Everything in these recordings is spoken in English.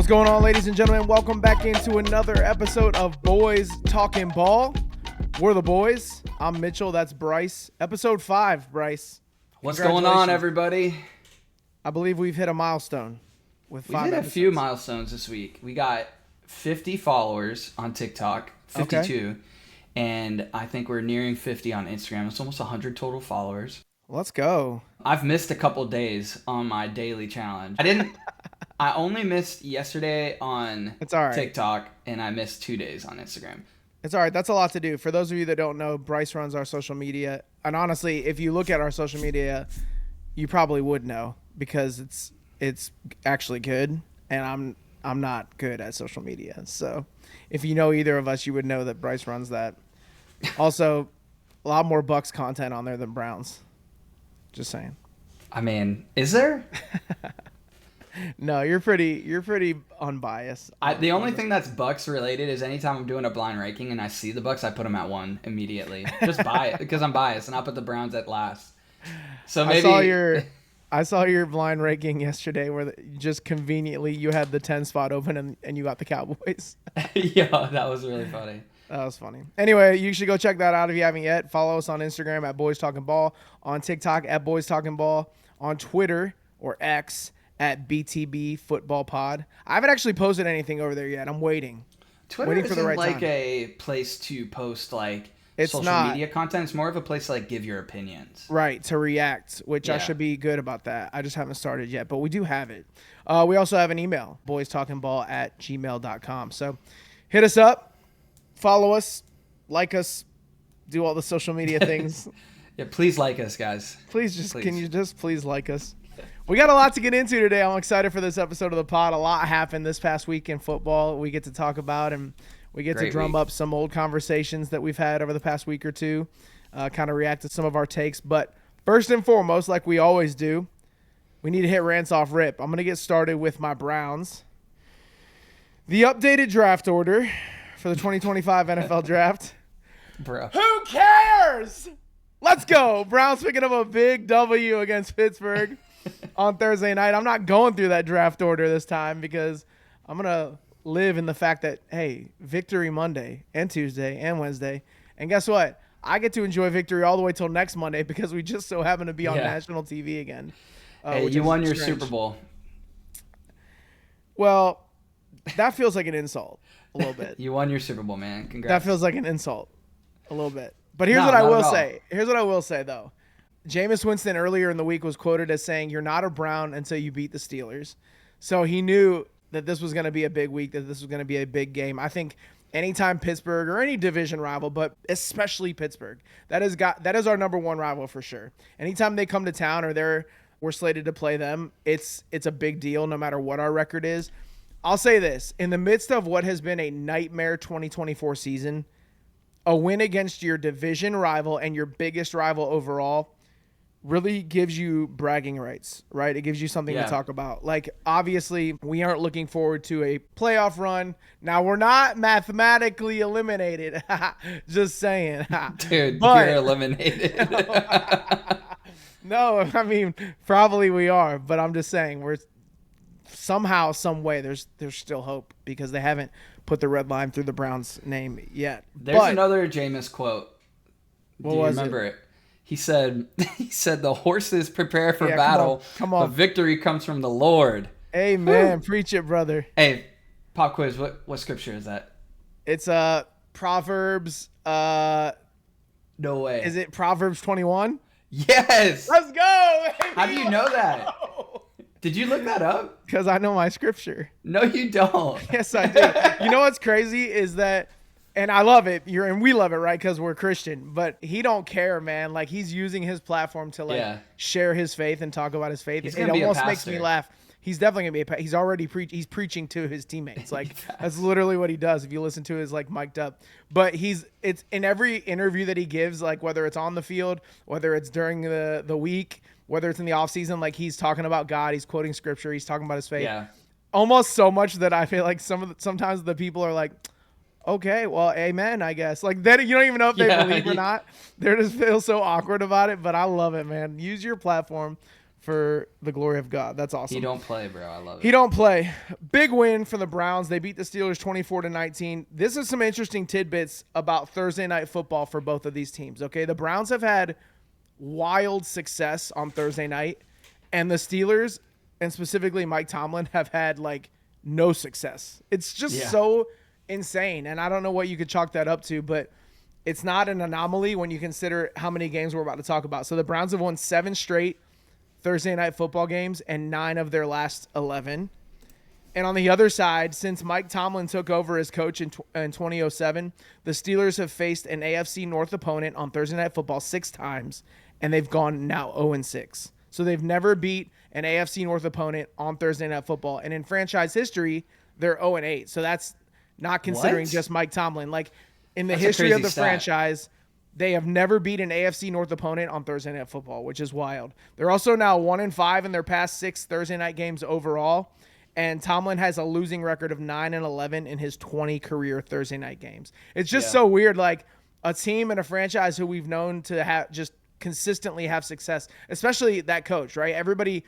What's going on, ladies and gentlemen? Welcome back into another episode of Boys Talking Ball. We're the boys. I'm Mitchell. That's Bryce. Episode 5, Bryce. What's going on, everybody? I believe we've hit a milestone with 5 We hit episodes. a few milestones this week. We got 50 followers on TikTok, 52, Okay. and I think we're nearing 50 on Instagram. It's almost 100 total followers. Let's go. I've missed a couple days on my daily challenge. I only missed yesterday on It's all right. TikTok, and I missed 2 days on Instagram. It's all right. That's a lot to do. For those of you that don't know, Bryce runs our social media. And honestly, if you look at our social media, you probably would know because it's actually good. And I'm not good at social media. So if you know either of us, you would know that Bryce runs that. Also, a lot more Bucs content on there than Browns. Just saying. I mean, is there? No, you're pretty unbiased. The only thing that's Bucs related is anytime I'm doing a blind ranking and I see the Bucs, I put them at 1 immediately. Just because I'm biased, and I'll put the Browns at last. So maybe I saw your blind ranking yesterday where just conveniently you had the 10 spot open and you got the Cowboys. Yeah, that was really funny. That was funny. Anyway, you should go check that out if you haven't yet. Follow us on Instagram at Boys Talking Ball, on TikTok at Boys Talking Ball, on Twitter or X at BTB Football Pod. I haven't actually posted anything over there yet. I'm waiting. Twitter waiting for the right isn't time. A place to post It's social not. media content. It's more of a place to give your opinions. Right, to react, which I Yeah. should be good about that. I just haven't started yet, but we do have it. We also have an email, boystalkingball@gmail.com. So hit us up, follow us, like us, do all the social media things. Yeah, please like us, guys. Can you just please like us? We got a lot to get into today. I'm excited for this episode of the pod. A lot happened this past week in football we get to talk about, and we get to drum up some old conversations that we've had over the past week or two, kind of react to some of our takes. But first and foremost, like we always do, we need to hit Rants off rip. I'm going to get started with my Browns. The updated draft order for the 2025 NFL draft. Bro. Who cares? Let's go. Browns picking up a big W against Pittsburgh on Thursday night. I'm not going through that draft order this time because I'm going to live in the fact that, hey, victory Monday and Tuesday and Wednesday. And guess what? I get to enjoy victory all the way till next Monday because we just so happen to be on national TV again. Hey, you won your Super Bowl. Well, that feels like an insult a little bit. You won your Super Bowl, man. Congrats. That feels like an insult a little bit. But here's what I will say. Here's what I will say, though. Jameis Winston earlier in the week was quoted as saying, "You're not a Brown until you beat the Steelers." So he knew that this was going to be a big week, that this was going to be a big game. I think anytime Pittsburgh or any division rival, but especially Pittsburgh, that is our number one rival for sure. Anytime they come to town or we're slated to play them, it's a big deal no matter what our record is. I'll say this. In the midst of what has been a nightmare 2024 season, a win against your division rival and your biggest rival overall really gives you bragging rights, right? It gives you something to talk about. Like, obviously, we aren't looking forward to a playoff run. Now, we're not mathematically eliminated. Just saying. Dude, you're eliminated. No, I mean, probably we are. But I'm just saying, we're somehow, some way, there's still hope because they haven't put the red line through the Browns' name yet. There's another Jameis quote. Do you remember it? He said, the horses prepare for battle, come on. but victory comes from the Lord. Amen. Preach it, brother. Hey, pop quiz. What scripture is that? It's Proverbs. No way. Is it Proverbs 21? Yes. Let's go. Baby. How do you know that? Did you look that up? Because I know my scripture. No, you don't. Yes, I do. You know what's crazy is that, and I love it. And we love it, right? Because we're Christian. But he don't care, man. Like, he's using his platform to share his faith and talk about his faith. It almost makes me laugh. He's definitely gonna be he's already he's preaching to his teammates. Like that's literally what he does. If you listen to his mic'd up. But it's in every interview that he gives, like whether it's on the field, whether it's during the week, whether it's in the off season, like he's talking about God, he's quoting scripture, he's talking about his faith. Yeah. Almost so much that I feel like sometimes the people are like, okay, well, amen, I guess. Like, then you don't even know if they believe or not. They just feel so awkward about it, but I love it, man. Use your platform for the glory of God. That's awesome. He don't play, bro. I love it. He don't play. Big win for the Browns. They beat the Steelers 24-19. This is some interesting tidbits about Thursday night football for both of these teams. Okay, the Browns have had wild success on Thursday night, and the Steelers, and specifically Mike Tomlin, have had like no success. It's just so insane, and I don't know what you could chalk that up to, but it's not an anomaly when you consider how many games we're about to talk about. So the Browns have won 7 straight Thursday night football games and 9 of their last 11. And on the other side, since Mike Tomlin took over as coach in 2007, the Steelers have faced an AFC North opponent on Thursday night football 6 times, and they've gone now 0-6. So they've never beat an AFC North opponent on Thursday night football. And in franchise history, they're 0-8. So that's not considering just Mike Tomlin. Like in the history of the franchise, they have never beat an AFC North opponent on Thursday night football, which is wild. They're also now 1-5 in their past 6 Thursday night games overall. And Tomlin has a losing record of 9-11 in his 20 career Thursday night games. It's just so weird. Like a team and a franchise who we've known to have just consistently have success, especially that coach, right? Everybody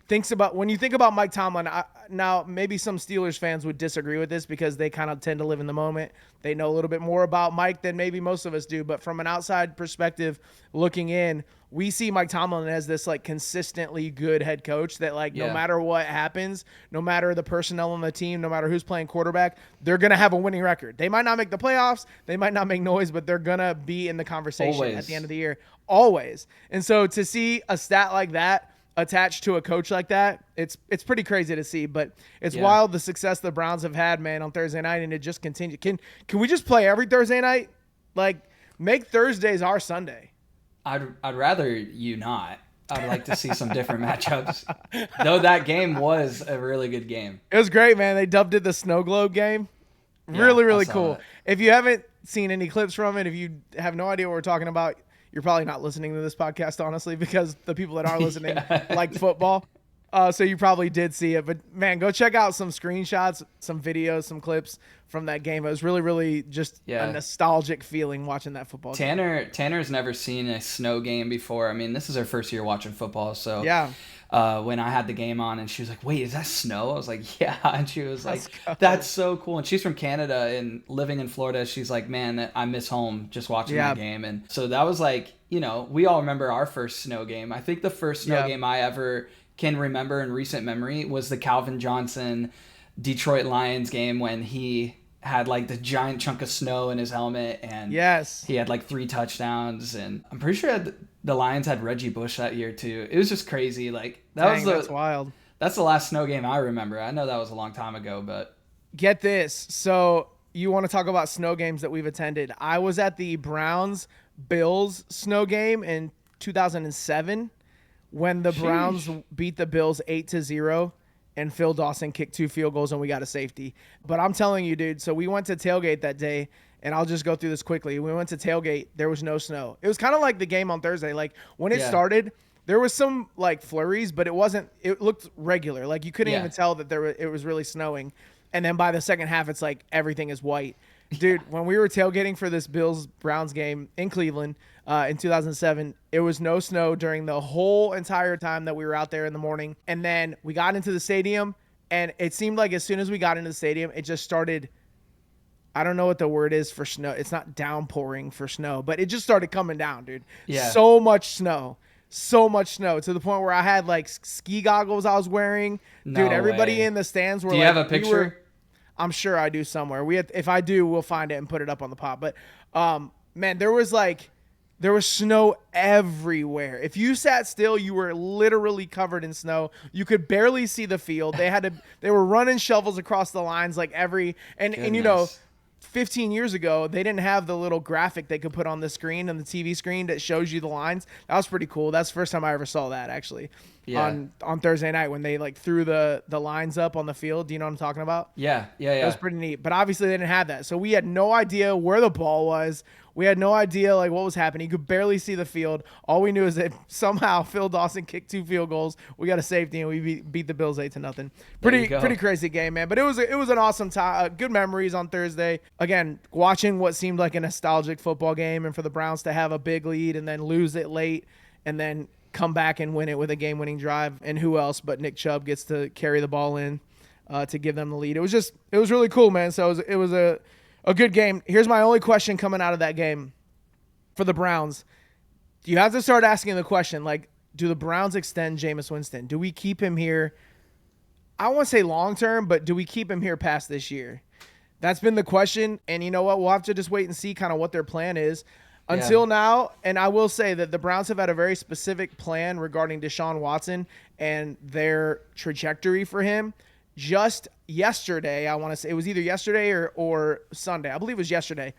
thinks about, when you think about Mike Tomlin, now maybe some Steelers fans would disagree with this because they kind of tend to live in the moment. They know a little bit more about Mike than maybe most of us do. But from an outside perspective looking in, we see Mike Tomlin as this like consistently good head coach that like no matter what happens, no matter the personnel on the team, no matter who's playing quarterback, they're going to have a winning record. They might not make the playoffs. They might not make noise, but they're going to be in the conversation at the end of the year. Always. And so to see a stat like that attached to a coach like that, it's pretty crazy to see, but it's wild the success the Browns have had, man, on Thursday night, and it just continues. Can we just play every Thursday night? Like, make Thursdays our Sunday. I'd rather you not. I'd like to see some different matchups. Though that game was a really good game. It was great, man. They dubbed it the Snow Globe game. Really cool. If you haven't seen any clips from it, if you have no idea what we're talking about, you're probably not listening to this podcast, honestly, because the people that are listening like football. So you probably did see it. But, man, go check out some screenshots, some videos, some clips from that game. It was really just a nostalgic feeling watching that football game. Tanner's never seen a snow game before. I mean, this is her first year watching football. So when I had the game on and she was like, wait, is that snow? I was like, yeah. And she was like, that's so cool. And she's from Canada and living in Florida. She's like, man, I miss home just watching that game. And so that was like, you know, we all remember our first snow game. I think the first snow game I ever can remember in recent memory was the Calvin Johnson Detroit Lions game when he had like the giant chunk of snow in his helmet and he had like 3 touchdowns, and I'm pretty sure the Lions had Reggie Bush that year too. It was just crazy. Like that's wild. That's the last snow game I remember. I know that was a long time ago, but get this. So you want to talk about snow games that we've attended. I was at the Browns Bills snow game in 2007 when the Browns beat the Bills 8-0 and Phil Dawson kicked 2 field goals and we got a safety. But I'm telling you, dude, so we went to tailgate that day, and I'll just go through this quickly. We went to tailgate. There was no snow. It was kind of like the game on Thursday. Like when it started, there was some like flurries, but it looked regular. Like you couldn't even tell that it was really snowing. And then by the second half, it's like everything is white. Dude, when we were tailgating for this Bills-Browns game in Cleveland in 2007, it was no snow during the whole entire time that we were out there in the morning. And then we got into the stadium, and it seemed like as soon as we got into the stadium, it just started – I don't know what the word is for snow. It's not downpouring for snow, but it just started coming down, dude. Yeah. So much snow to the point where I had like ski goggles I was wearing. Dude, everybody in the stands were like – Do you have a picture? I'm sure I do somewhere. If I do, we'll find it and put it up on the pod. But man, there was snow everywhere. If you sat still, you were literally covered in snow. You could barely see the field. They were running shovels across the lines like and you know, 15 years ago, they didn't have the little graphic they could put on the screen, on the TV screen that shows you the lines. That was pretty cool. That's the first time I ever saw that, actually, on Thursday night when they like threw the lines up on the field. Do you know what I'm talking about? Yeah. It was pretty neat. But obviously they didn't have that. So we had no idea where the ball was. We had no idea like what was happening. You could barely see the field. All we knew is that somehow Phil Dawson kicked 2 field goals. We got a safety and we beat the Bills 8-0. Pretty crazy game, man. But it was an awesome time. Good memories on Thursday. Again, watching what seemed like a nostalgic football game, and for the Browns to have a big lead and then lose it late, and then come back and win it with a game-winning drive. And who else but Nick Chubb gets to carry the ball in to give them the lead. It was really cool, man. So it was a good game. Here's my only question coming out of that game for the Browns. You have to start asking the question, like, do the Browns extend Jameis Winston? Do we keep him here? I won't say long-term, but do we keep him here past this year? That's been the question. And you know what? We'll have to just wait and see kind of what their plan is. Until now, and I will say that the Browns have had a very specific plan regarding Deshaun Watson and their trajectory for him. Just yesterday, I want to say, it was either yesterday or Sunday. I believe it was yesterday.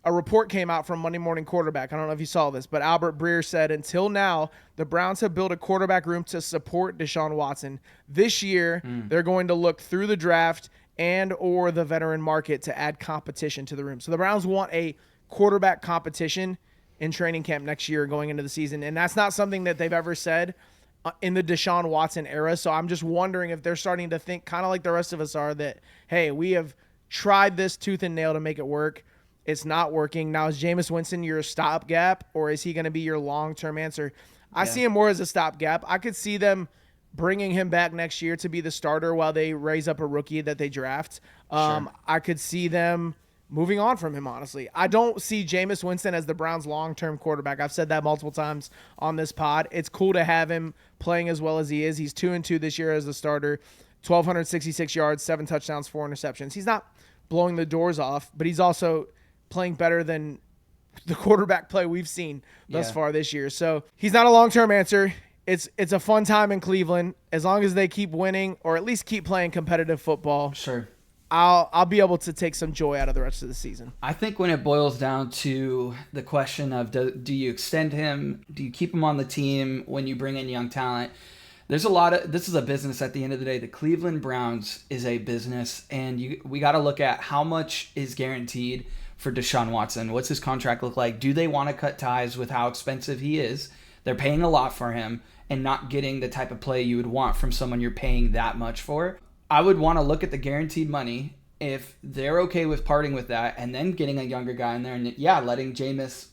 A report came out from Monday Morning Quarterback. I don't know if you saw this, but Albert Breer said, until now, the Browns have built a quarterback room to support Deshaun Watson. This year, they're going to look through the draft and or the veteran market to add competition to the room. So the Browns want a quarterback competition in training camp next year going into the season. And that's not something that they've ever said in the Deshaun Watson era. So I'm just wondering if they're starting to think kind of like the rest of us are that, hey, we have tried this tooth and nail to make it work. It's not working. Now, is Jameis Winston your stopgap, or is he going to be your long-term answer? I see him more as a stopgap. I could see them bringing him back next year to be the starter while they raise up a rookie that they draft. I could see them moving on from him, honestly. I don't see Jameis Winston as the Browns' long-term quarterback. I've said that multiple times on this pod. It's cool to have him playing as well as he is. He's 2-2 this year as the starter, 1,266 yards, 7 touchdowns, 4 interceptions. He's not blowing the doors off, but he's also playing better than the quarterback play we've seen thus far this year. So he's not a long-term answer. It's a fun time in Cleveland. As long as they keep winning or at least keep playing competitive football. Sure. I'll be able to take some joy out of the rest of the season. I think when it boils down to the question of do you extend him, do you keep him on the team when you bring in young talent, this is a business at the end of the day. The Cleveland Browns is a business, and we got to look at how much is guaranteed for Deshaun Watson. What's his contract look like? Do they want to cut ties with how expensive he is? They're paying a lot for him and not getting the type of play you would want from someone you're paying that much for. I would want to look at the guaranteed money if they're okay with parting with that and then getting a younger guy in there and, letting Jameis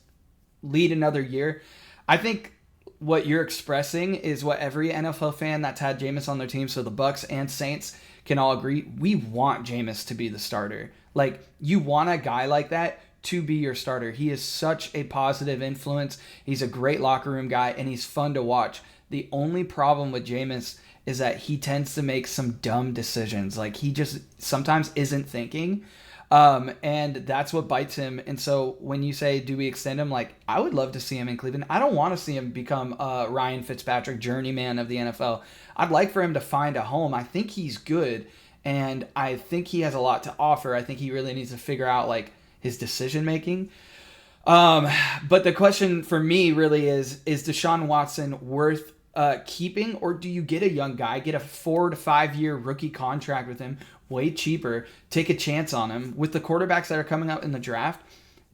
lead another year. I think what you're expressing is what every NFL fan that's had Jameis on their team, so the Bucs and Saints, can all agree. We want Jameis to be the starter. Like, you want a guy like that to be your starter. He is such a positive influence. He's a great locker room guy, and he's fun to watch. The only problem with Jameis is that he tends to make some dumb decisions. Like, he just sometimes isn't thinking. And that's what bites him. And so when you say, do we extend him? Like, I would love to see him in Cleveland. I don't want to see him become Ryan Fitzpatrick, journeyman of the NFL. I'd like for him to find a home. I think he's good, and I think he has a lot to offer. I think he really needs to figure out, like, his decision-making. But the question for me really is Deshaun Watson worth keeping, or do you get a young guy, get a 4 to 5 year rookie contract with him, way cheaper, take a chance on him? With the quarterbacks that are coming out in the draft,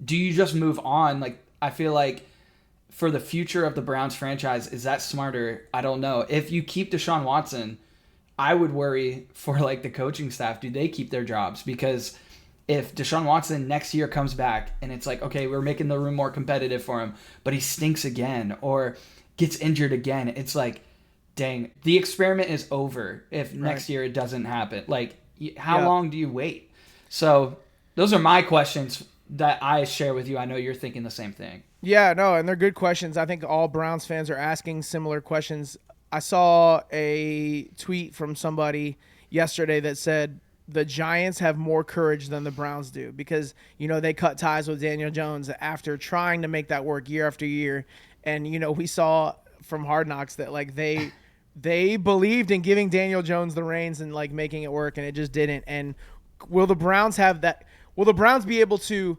do you just move on? Like, I feel like for the future of the Browns franchise, is that smarter? I don't know. If you keep Deshaun Watson, I would worry for, like, the coaching staff. Do they keep their jobs? Because if Deshaun Watson next year comes back and it's like, okay, we're making the room more competitive for him, but he stinks again or gets injured again, it's like, dang, the experiment is over if next year it doesn't happen. Like, how long do you wait? So those are my questions that I share with you. I know you're thinking the same thing. Yeah, no, and they're good questions. I think all Browns fans are asking similar questions. I saw a tweet from somebody yesterday that said the Giants have more courage than the Browns do because, they cut ties with Daniel Jones after trying to make that work year after year. And, we saw from Hard Knocks that, like, they believed in giving Daniel Jones the reins and, like, making it work, and it just didn't. And will the Browns have that? Will the Browns be able to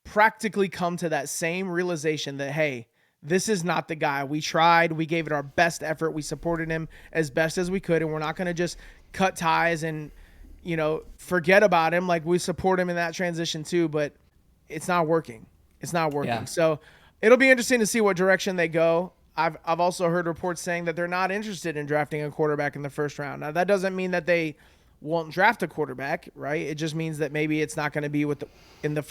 practically come to that same realization that, hey, this is not the guy. We tried. We gave it our best effort. We supported him as best as we could, and we're not going to just cut ties and, forget about him. Like, we support him in that transition too, but it's not working. It's not working. Yeah. So it'll be interesting to see what direction they go. I've also heard reports saying that they're not interested in drafting a quarterback in the first round. Now, that doesn't mean that they won't draft a quarterback, right? It just means that maybe it's not going to be with their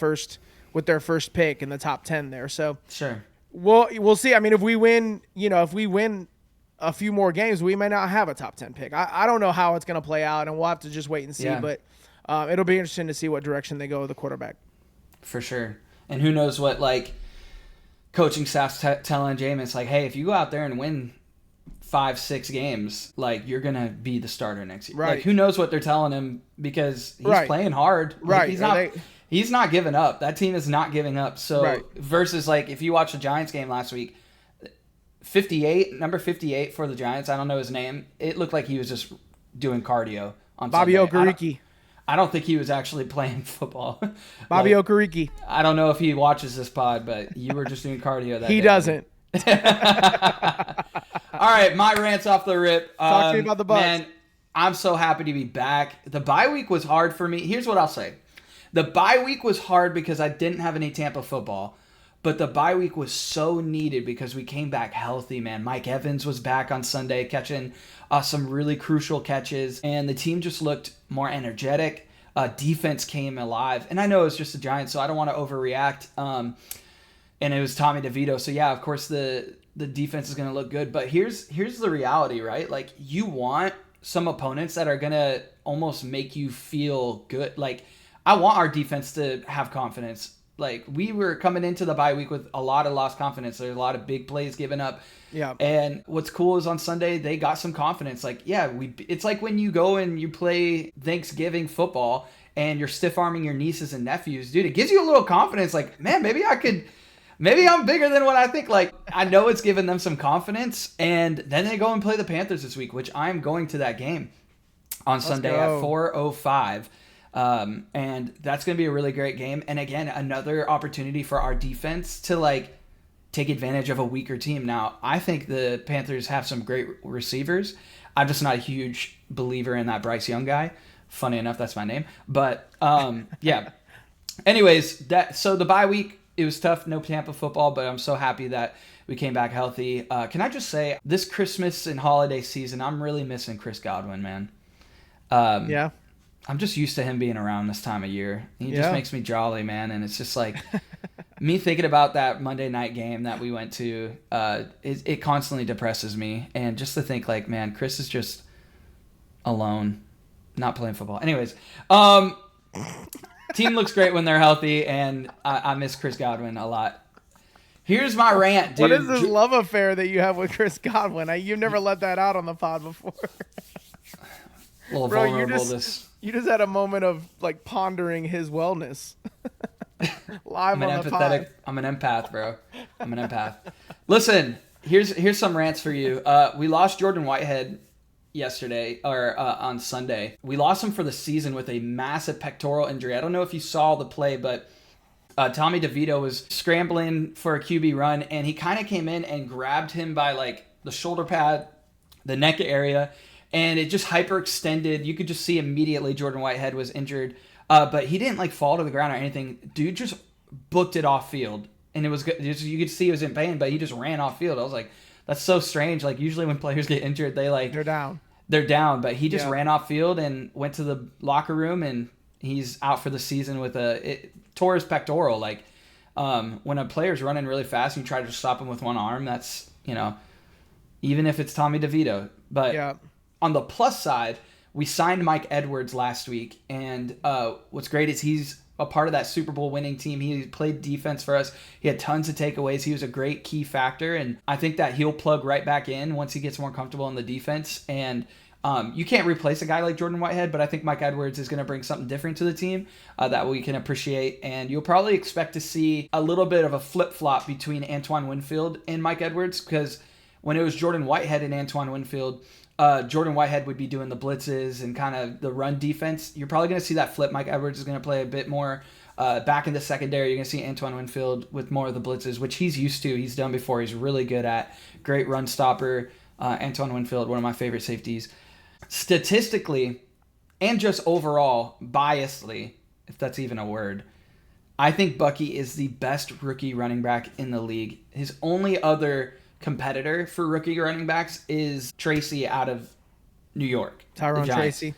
first pick in the top 10 there. So sure, Well, we'll see. I mean, if we win a few more games, we may not have a top 10 pick. I don't know how it's going to play out, and we'll have to just wait and see. Yeah. But it'll be interesting to see what direction they go with the quarterback. For sure. And who knows what, like, coaching staff's telling Jameis, like, hey, if you go out there and win 5-6 games, like, you're going to be the starter next year. Right. Like, who knows what they're telling him, because he's playing hard. Right. Like, he's not giving up. That team is not giving up. So versus, like, if you watch the Giants game last week, number 58 for the Giants, I don't know his name. It looked like he was just doing cardio on Bobby Okereke. I don't think he was actually playing football. Bobby Okereke. I don't know if he watches this pod, but you were just doing cardio that He day. doesn't. All right, my rants off the rip. Talk to me about the Bucs. Man, I'm so happy to be back. The bye week was hard for me. Here's what I'll say. The bye week was hard because I didn't have any Tampa football. But the bye week was so needed because we came back healthy, man. Mike Evans was back on Sunday catching some really crucial catches. And the team just looked more energetic. Defense came alive. And I know it's just the Giants, so I don't want to overreact. And it was Tommy DeVito. So, yeah, of course, the defense is going to look good. But here's the reality, right? Like, you want some opponents that are going to almost make you feel good. Like, I want our defense to have confidence. Like, we were coming into the bye week with a lot of lost confidence. There's a lot of big plays given up. Yeah. And what's cool is on Sunday, they got some confidence. Like, yeah, it's like when you go and you play Thanksgiving football and you're stiff-arming your nieces and nephews. Dude, it gives you a little confidence. Like, man, maybe I'm bigger than what I think. Like, I know it's given them some confidence. And then they go and play the Panthers this week, which I'm going to that game on Sunday at 4:05. And that's going to be a really great game. And again, another opportunity for our defense to, like, take advantage of a weaker team. Now, I think the Panthers have some great receivers. I'm just not a huge believer in that Bryce Young guy. Funny enough, that's my name. But, yeah. Anyways, so the bye week, it was tough. No Tampa football, but I'm so happy that we came back healthy. Can I just say, this Christmas and holiday season, I'm really missing Chris Godwin, man. Yeah. I'm just used to him being around this time of year. He just makes me jolly, man. And it's just like me thinking about that Monday night game that we went to, it constantly depresses me. And just to think, like, man, Chris is just alone, not playing football. Anyways, team looks great when they're healthy, and I miss Chris Godwin a lot. Here's my rant, dude. What is this love affair that you have with Chris Godwin? You've never let that out on the pod before. A little vulnerable. You just had a moment of, like, pondering his wellness. Live on the pod. I'm an empath, bro. I'm an empath. Listen, here's some rants for you. We lost Jordan Whitehead yesterday, or on Sunday. We lost him for the season with a massive pectoral injury. I don't know if you saw the play, but Tommy DeVito was scrambling for a QB run, and he kind of came in and grabbed him by, like, the shoulder pad, the neck area, and it just hyperextended. You could just see immediately Jordan Whitehead was injured. But he didn't, like, fall to the ground or anything. Dude just booked it off field. And it was good. You could see he was in pain, but he just ran off field. I was like, that's so strange. Like, usually when players get injured, they're down. They're down. But he just ran off field and went to the locker room, and he's out for the season with tore his pectoral. Like, when a player's running really fast and you try to stop him with one arm, that's, even if it's Tommy DeVito. But on the plus side, we signed Mike Edwards last week, and what's great is he's a part of that Super Bowl winning team. He played defense for us. He had tons of takeaways. He was a great key factor, and I think that he'll plug right back in once he gets more comfortable in the defense. And you can't replace a guy like Jordan Whitehead, but I think Mike Edwards is going to bring something different to the team that we can appreciate. And you'll probably expect to see a little bit of a flip-flop between Antoine Winfield and Mike Edwards, because when it was Jordan Whitehead and Antoine Winfield, Jordan Whitehead would be doing the blitzes and kind of the run defense. You're probably going to see that flip. Mike Edwards is going to play a bit more back in the secondary. You're going to see Antoine Winfield with more of the blitzes, which he's used to. He's done before. He's really good at. Great run stopper. Antoine Winfield, one of my favorite safeties. Statistically, and just overall, biasly, if that's even a word, I think Bucky is the best rookie running back in the league. His only other competitor for rookie running backs is Tracy out of New York. Tyrone Tracy.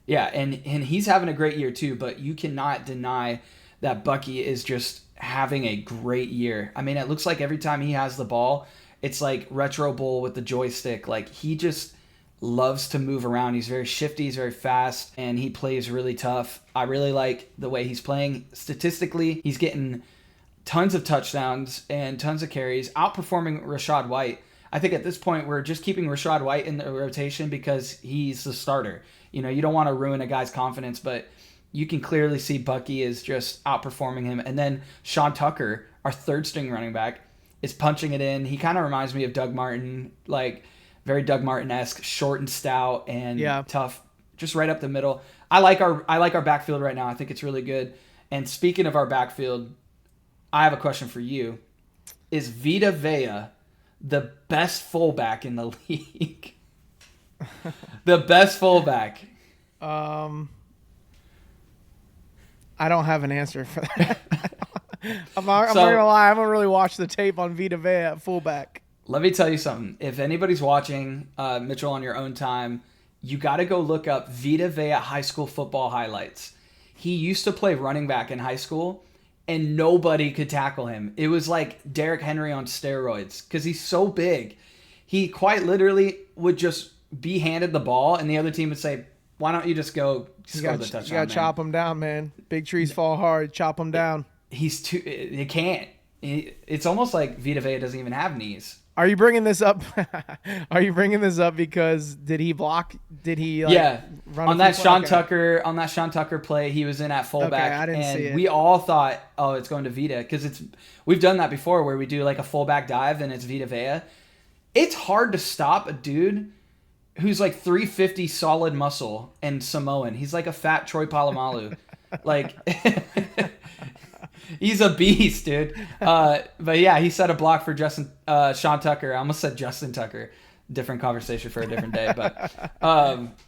Yeah, and he's having a great year too, but you cannot deny that Bucky is just having a great year. I mean, it looks like every time he has the ball, it's like retro bowl with the joystick. Like, he just loves to move around. He's very shifty, he's very fast, and he plays really tough. I really like the way he's playing. Statistically, he's getting tons of touchdowns and tons of carries, outperforming Rachaad White. I think at this point, we're just keeping Rachaad White in the rotation because he's the starter. You know, you don't want to ruin a guy's confidence, but you can clearly see Bucky is just outperforming him. And then Sean Tucker, our third string running back, is punching it in. He kind of reminds me of Doug Martin, like very Doug Martin-esque, short and stout and tough, just right up the middle. I like our backfield right now. I think it's really good. And speaking of our backfield, I have a question for you. Is Vita Vea the best fullback in the league? The best fullback. I don't have an answer for that. I'm not gonna lie, I haven't really watched the tape on Vita Vea at fullback. Let me tell you something. If anybody's watching, Mitchell, on your own time, you got to go look up Vita Vea high school football highlights. He used to play running back in high school, and nobody could tackle him. It was like Derrick Henry on steroids because he's so big. He quite literally would just be handed the ball, and the other team would say, why don't you just go score the touchdown? You got to chop him down, man. Big trees fall hard. Chop him down. He's too. He can't. It's almost like Vita Vea doesn't even have knees. Are you bringing this up? Are you bringing this up because did he block? Did he? Run on that Sean Tucker play, he was in at fullback, I didn't see it. We all thought, oh, it's going to Vita because we've done that before where we do like a fullback dive and it's Vita Vea. It's hard to stop a dude who's like 350 solid muscle and Samoan. He's like a fat Troy Polamalu. Like, he's a beast, dude. But yeah, he set a block for Sean Tucker. I almost said Justin Tucker. Different conversation for a different day. But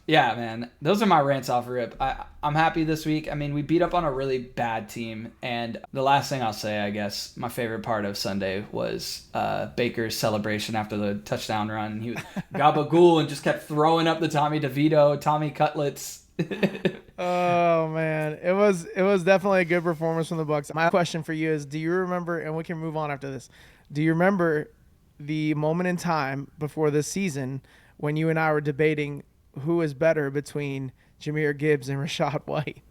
yeah, man, those are my rants off rip. I'm happy this week. I mean, we beat up on a really bad team. And the last thing I'll say, I guess, my favorite part of Sunday was Baker's celebration after the touchdown run. He was gabagool and just kept throwing up the Tommy DeVito, Tommy Cutlets. Oh man, it was definitely a good performance from the Bucs. My question for you is, do you remember, and we can move on after this, do you remember the moment in time before this season when you and I were debating who is better between Jahmyr Gibbs and Rachaad White?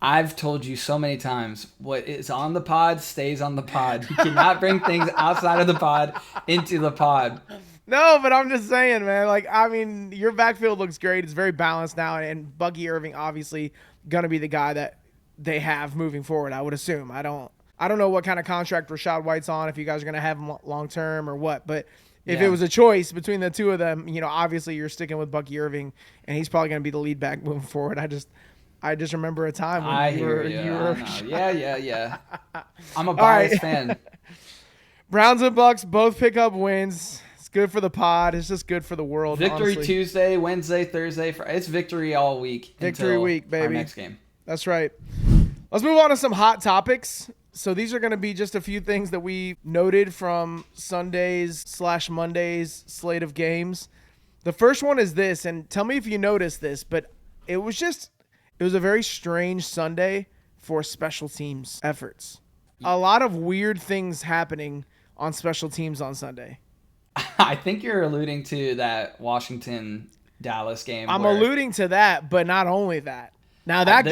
I've told you so many times, what is on the pod stays on the pod. You cannot bring things outside of the pod into the pod. No, but I'm just saying, man. Like, I mean, your backfield looks great. It's very balanced now, and Bucky Irving obviously going to be the guy that they have moving forward, I would assume. I don't know what kind of contract Rachaad White's on, if you guys are going to have him long term or what. But if it was a choice between the two of them, you know, obviously you're sticking with Bucky Irving, and he's probably going to be the lead back moving forward. I just remember a time when you were. Yeah. I'm a biased fan. Browns and Bucs both pick up wins. Good for the pod. It's just good for the world. Victory honestly. Tuesday, Wednesday, Thursday. It's victory all week. Victory week, baby. Our next game. That's right. Let's move on to some hot topics. So these are going to be just a few things that we noted from Sundays/Mondays slate of games. The first one is this, and tell me if you noticed this, but it was a very strange Sunday for special teams efforts. A lot of weird things happening on special teams on Sunday. I think you're alluding to that Washington-Dallas game. I'm alluding to that, but not only that. Now, that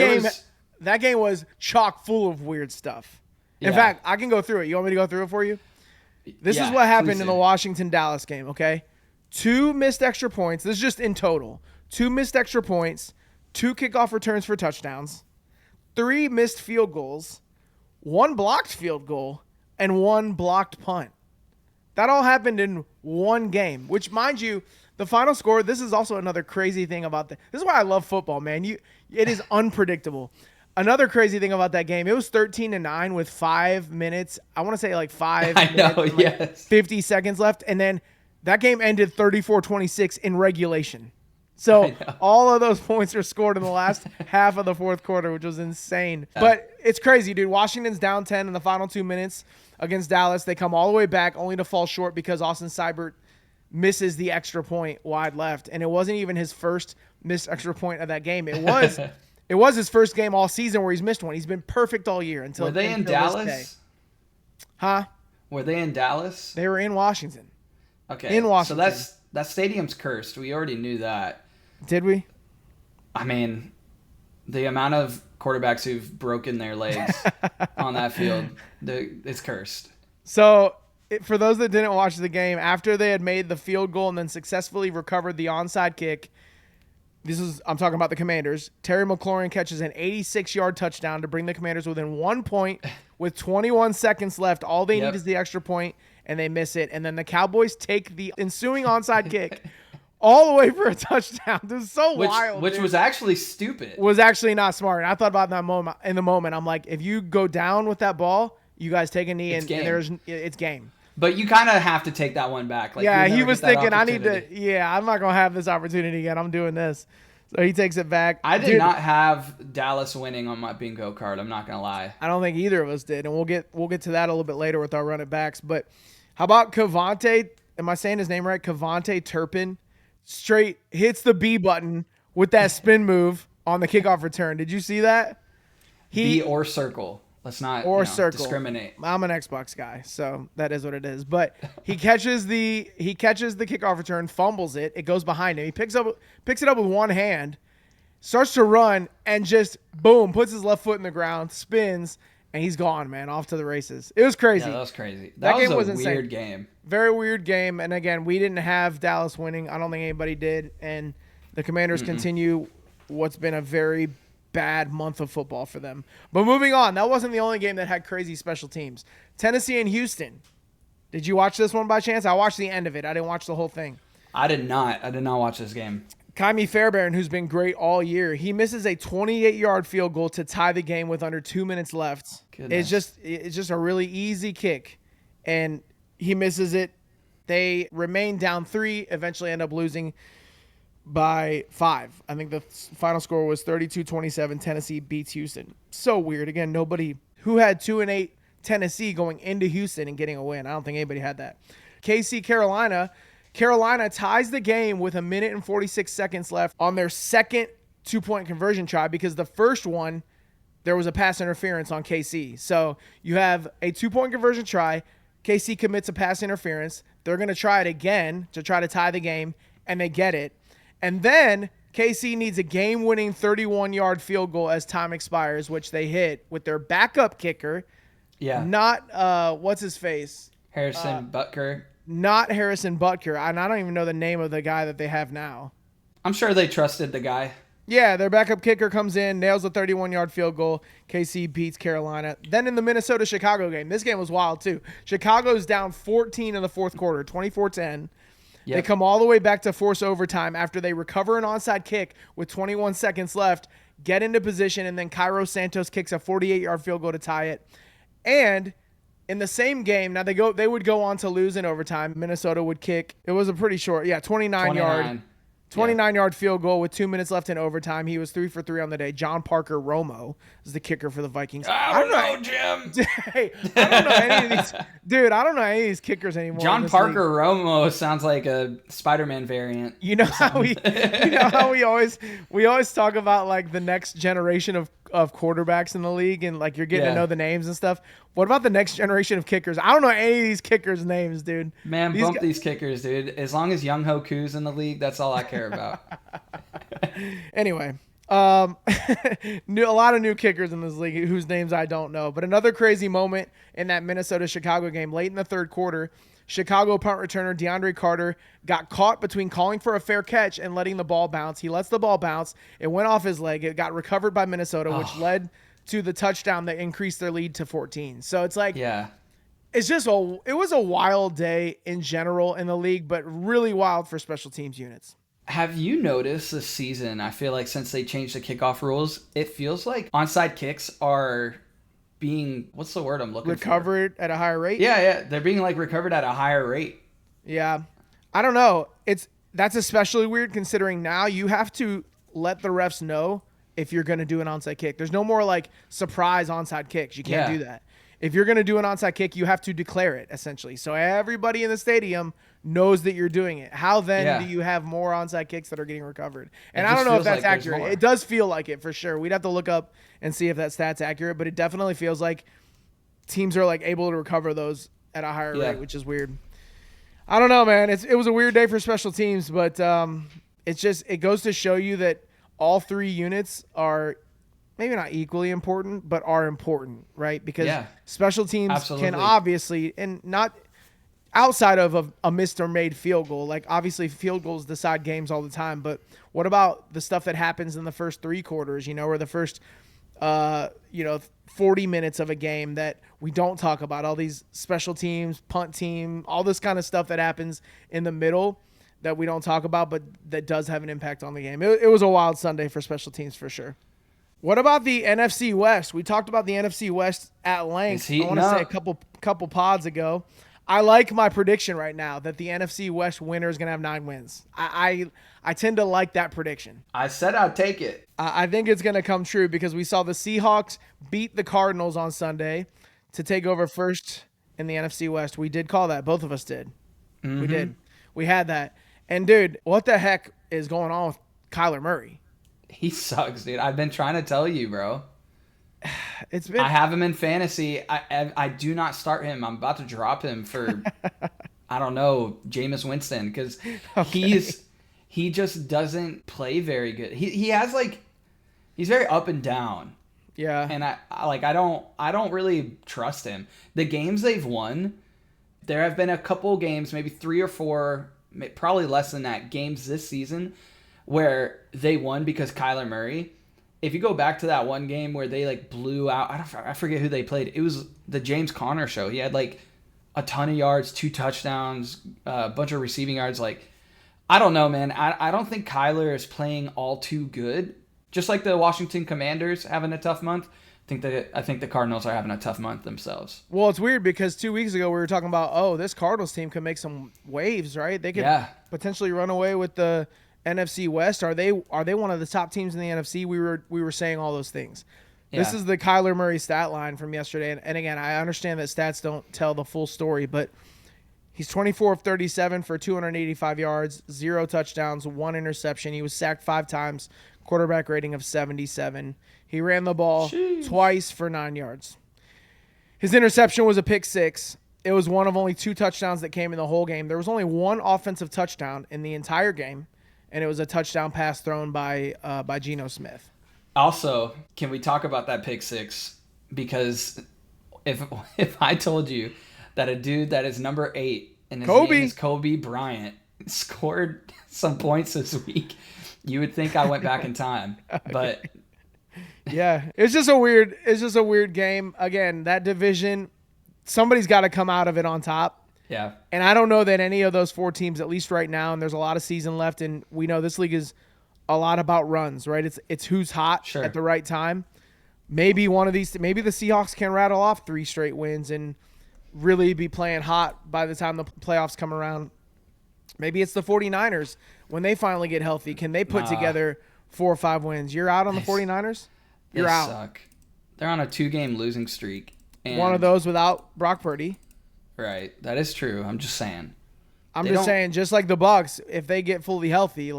game was chock full of weird stuff. In fact, I can go through it. You want me to go through it for you? This is what happened in the Washington-Dallas game, okay? 2 missed extra points. This is just in total. 2 missed extra points, 2 kickoff returns for touchdowns, 3 missed field goals, 1 blocked field goal, and 1 blocked punt. That all happened in one game, which, mind you, the final score, this is also another crazy thing about this is why I love football, man. It is unpredictable. Another crazy thing about that game, it was 13-9 with 5 minutes. I want to say like 5 minutes, 50 seconds left. And then that game ended 34-26 in regulation. So all of those points were scored in the last half of the fourth quarter, which was insane. But it's crazy, dude. Washington's down 10 in the final 2 minutes against Dallas. They come all the way back only to fall short because Austin Seibert misses the extra point wide left. And it wasn't even his first missed extra point of that game. It was It was his first game all season where he's missed one. He's been perfect all year until. Were they in Dallas? Huh? Were they in Dallas? They were in Washington. Okay. In Washington. So that stadium's cursed. We already knew that. Did we? I mean, the amount of quarterbacks who've broken their legs on that field, it's cursed. So, for those that didn't watch the game, after they had made the field goal and then successfully recovered the onside kick, I'm talking about the Commanders. Terry McLaurin catches an 86-yard touchdown to bring the Commanders within 1 point with 21 seconds left. All they need is the extra point, and they miss it. And then the Cowboys take the ensuing onside kick all the way for a touchdown. This is so wild. Which was actually stupid. Was actually not smart. And I thought about that moment. In the moment, I'm like, if you go down with that ball, you guys take a knee, and it's game. But you kind of have to take that one back. Like, yeah, he was thinking, I'm not going to have this opportunity again. I'm doing this. So he takes it back. I did not have Dallas winning on my bingo card. I'm not going to lie. I don't think either of us did. And we'll get to that a little bit later with our running backs. But how about Kevontae? Am I saying his name right? Kevontae Turpin. Straight hits the B button with that spin move on the kickoff return. Did you see that? B or circle. Let's not discriminate. I'm an Xbox guy, so that is what it is. But he catches the kickoff return, fumbles it. It goes behind him. He picks it up with one hand, starts to run, and just boom, puts his left foot in the ground, spins, and he's gone, man, off to the races. It was crazy. Yeah, that was crazy. That game was a weird game. Very weird game. And again, we didn't have Dallas winning. I don't think anybody did. And the Commanders continue what's been a very bad month of football for them. But moving on, that wasn't the only game that had crazy special teams. Tennessee and Houston. Did you watch this one by chance? I watched the end of it. I didn't watch the whole thing. I did not watch this game. Kaimi Fairbairn, who's been great all year, he misses a 28-yard field goal to tie the game with under 2 minutes left. Goodness. It's just a really easy kick, and he misses it. They remain down 3, eventually end up losing by 5. I think the final score was 32-27. Tennessee beats Houston. So weird. Again, nobody who had 2-8 Tennessee going into Houston and getting a win. I don't think anybody had that. KC Carolina. Carolina ties the game with 1 minute and 46 seconds left on their second 2-point conversion try, because the first one, there was a pass interference on KC. So you have a 2-point conversion try. KC commits a pass interference. They're going to try it again to try to tie the game, and they get it. And then KC needs a game-winning 31-yard field goal as time expires, which they hit with their backup kicker. Yeah. Not, what's his face? Harrison Butker. Not Harrison Butker. And I don't even know the name of the guy that they have now. I'm sure they trusted the guy. Yeah, their backup kicker comes in, nails a 31-yard field goal. KC beats Carolina. Then in the Minnesota-Chicago game, this game was wild too. Chicago's down 14 in the fourth quarter, 24-10. Yep. They come all the way back to force overtime after they recover an onside kick with 21 seconds left, get into position, and then Cairo Santos kicks a 48-yard field goal to tie it. And in the same game, now they would go on to lose in overtime. Minnesota would kick. It was a pretty short, 29-yard field goal with 2 minutes left in overtime. He was 3 for 3 on the day. John Parker Romo is the kicker for the Vikings. I don't know, Jim. Hey, I don't know any of these. Dude, I don't know any of these kickers anymore. John Parker Romo sounds like a Spider-Man variant. You know how we always talk about like the next generation of quarterbacks in the league, and like you're getting to know the names and stuff. What about the next generation of kickers? I don't know any of these kickers' naps, dude. Man, bump these kickers, dude. As long as Young Ho Koo's in the league, that's all I care about. Anyway, a lot of new kickers in this league whose names I don't know. But another crazy moment in that Minnesota-Chicago game late in the third quarter. Chicago punt returner DeAndre Carter got caught between calling for a fair catch and letting the ball bounce. He lets the ball bounce. It went off his leg. It got recovered by Minnesota, which led to the touchdown that increased their lead to 14. So it's like, it's just it was a wild day in general in the league, but really wild for special teams units. Have you noticed this season, I feel like since they changed the kickoff rules, it feels like onside kicks are being, what's the word I'm looking for? Recovered at a higher rate? Yeah. They're being like recovered at a higher rate. Yeah. I don't know. That's especially weird considering now you have to let the refs know if you're going to do an onside kick. There's no more like surprise onside kicks. You can't do that. if you're going to do an onside kick, you have to declare it, essentially. So everybody in the stadium knows that you're doing it. How then do you have more onside kicks that are getting recovered? And I don't know if that's accurate. It does feel like it for sure. We'd have to look up and see if that stat's accurate, but it definitely feels like teams are like able to recover those at a higher rate, which is weird. I don't know, man. It was a weird day for special teams, but it goes to show you that all three units are maybe not equally important, but are important, right? Because special teams can obviously, and not outside of a missed or made field goal, like obviously field goals decide games all the time, but what about the stuff that happens in the first three quarters, or the first 40 minutes of a game that we don't talk about, all these special teams, punt team, all this kind of stuff that happens in the middle that we don't talk about, but that does have an impact on the game. It was a wild Sunday for special teams for sure. What about the NFC West? We talked about the NFC West at length. I want to say a couple pods ago. I like my prediction right now that the NFC West winner is going to have 9 wins. I tend to like that prediction. I said I'd take it. I think it's going to come true because we saw the Seahawks beat the Cardinals on Sunday to take over first in the NFC West. We did call that. Both of us did. Mm-hmm. We did. We had that. And, dude, what the heck is going on with Kyler Murray? He sucks, dude. I've been trying to tell you, bro. I have him in fantasy. I do not start him. I'm about to drop him for I don't know, Jameis Winston, because he just doesn't play very good. He has he's very up and down. Yeah. And I don't really trust him. The games they've won, there have been a couple games, maybe 3 or 4, probably less than that, games this season where they won because Kyler Murray. If you go back to that one game where they blew out, I forget who they played. It was the James Conner show. He had a ton of yards, 2 touchdowns, a bunch of receiving yards. I don't know, man. I don't think Kyler is playing all too good. Just like the Washington Commanders having a tough month, I think the Cardinals are having a tough month themselves. Well, it's weird because 2 weeks ago we were talking about, this Cardinals team could make some waves, right? They could potentially run away with the NFC West. Are they one of the top teams in the NFC? We were saying all those things. Yeah. This is the Kyler Murray stat line from yesterday. And again, I understand that stats don't tell the full story, but he's 24 of 37 for 285 yards, 0 touchdowns, 1 interception. He was sacked 5 times, quarterback rating of 77. He ran the ball twice for 9 yards. His interception was a pick 6. It was one of only 2 touchdowns that came in the whole game. There was only 1 offensive touchdown in the entire game. And it was a touchdown pass thrown by Geno Smith. Also, can we talk about that pick 6? Because if I told you that a dude that is number 8 and his name is Kobe Bryant scored some points this week, you would think I went back in time. But yeah, it's just a weird game. Again, that division, somebody's got to come out of it on top. Yeah. And I don't know that any of those 4 teams, at least right now, and there's a lot of season left, and we know this league is a lot about runs, right? It's who's hot at the right time. Maybe maybe the Seahawks can rattle off 3 straight wins and really be playing hot by the time the playoffs come around. Maybe it's the 49ers when they finally get healthy. Can they put together 4 or 5 wins? You're out on the 49ers? You're out. Suck. They're on a 2-game losing streak. And one of those without Brock Purdy. Right. That is true. I'm just saying. Just like the Bucs, if they get fully healthy,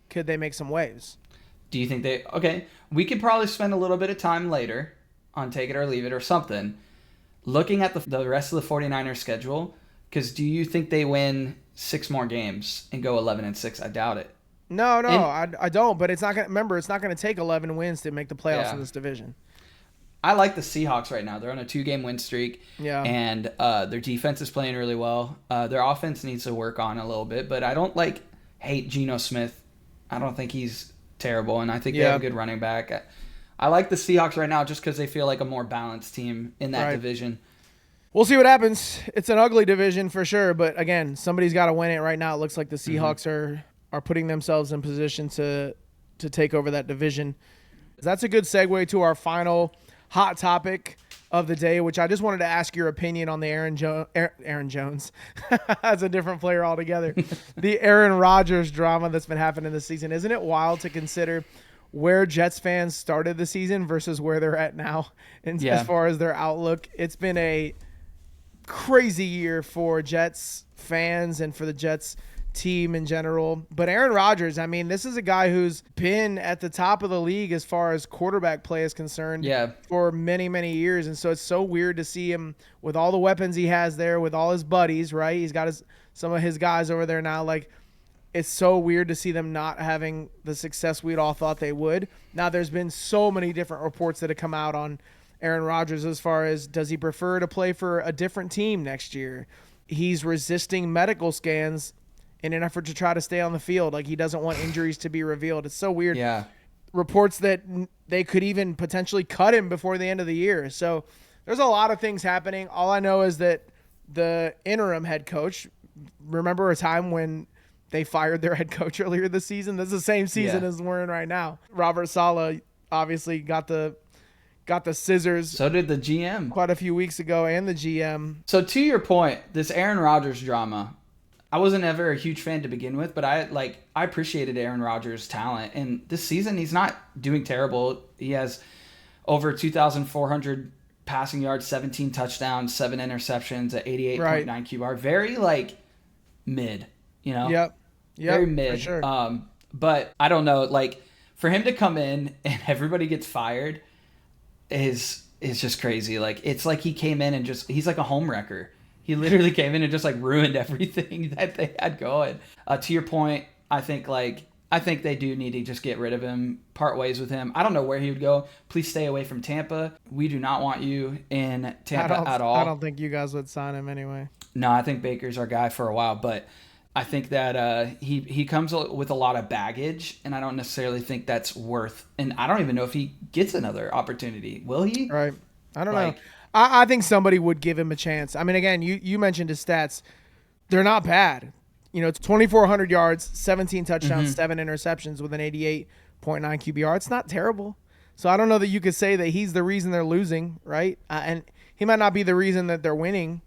could they make some waves? Do you think we could probably spend a little bit of time later on Take It or Leave It or something, looking at the rest of the 49ers schedule, because do you think they win 6 more games and go 11-6? I doubt it. No, I don't, but it's not going to take 11 wins to make the playoffs in this division. I like the Seahawks right now. They're on a 2-game win streak, and their defense is playing really well. Their offense needs to work on a little bit, but I don't hate Geno Smith. I don't think he's terrible, and I think they have a good running back. I like the Seahawks right now just because they feel like a more balanced team in that division. We'll see what happens. It's an ugly division for sure, but again, somebody's got to win it right now. It looks like the Seahawks are putting themselves in position to take over that division. That's a good segue to our final hot topic of the day, which I just wanted to ask your opinion on the Aaron Jones. That's a different player altogether. The Aaron Rodgers drama that's been happening this season. Isn't it wild to consider where Jets fans started the season versus where they're at now. And as far as their outlook, it's been a crazy year for Jets fans and for the Jets team in general. But Aaron Rodgers, I mean, this is a guy who's been at the top of the league as far as quarterback play is concerned for many, many years. And so it's so weird to see him with all the weapons he has there, with all his buddies, right? He's got some of his guys over there now. Like, it's so weird to see them not having the success we'd all thought they would. Now, there's been so many different reports that have come out on Aaron Rodgers as far as, does he prefer to play for a different team next year? He's resisting medical scans in an effort to try to stay on the field. Like, he doesn't want injuries to be revealed. It's so weird. Yeah. Reports that they could even potentially cut him before the end of the year. So there's a lot of things happening. All I know is that the interim head coach, remember a time when they fired their head coach earlier this season? This is the same season as we're in right now. Robert Saleh obviously got the scissors. So did the GM. Quite a few weeks ago, and the GM. So to your point, this Aaron Rodgers drama, I wasn't ever a huge fan to begin with, but I appreciated Aaron Rodgers' talent. And this season, he's not doing terrible. He has over 2,400 passing yards, 17 touchdowns, 7 interceptions at 88.9 QBR. Very, mid, Yep. Very mid. For sure. But I don't know, for him to come in and everybody gets fired is just crazy. It's like he came in and he's like a home wrecker. He literally came in and just ruined everything that they had going. To your point, I think they do need to just get rid of him, part ways with him. I don't know where he would go. Please stay away from Tampa. We do not want you in Tampa at all. I don't think you guys would sign him anyway. No, I think Baker's our guy for a while, but I think that he comes with a lot of baggage, and I don't necessarily think that's worth. And I don't even know if he gets another opportunity. Will he? Right. I don't know. I think somebody would give him a chance. I mean, again, you mentioned his stats. They're not bad. It's 2,400 yards, 17 touchdowns, 7 interceptions with an 88.9 QBR. It's not terrible. So I don't know that you could say that he's the reason they're losing, right? And he might not be the reason that they're winning,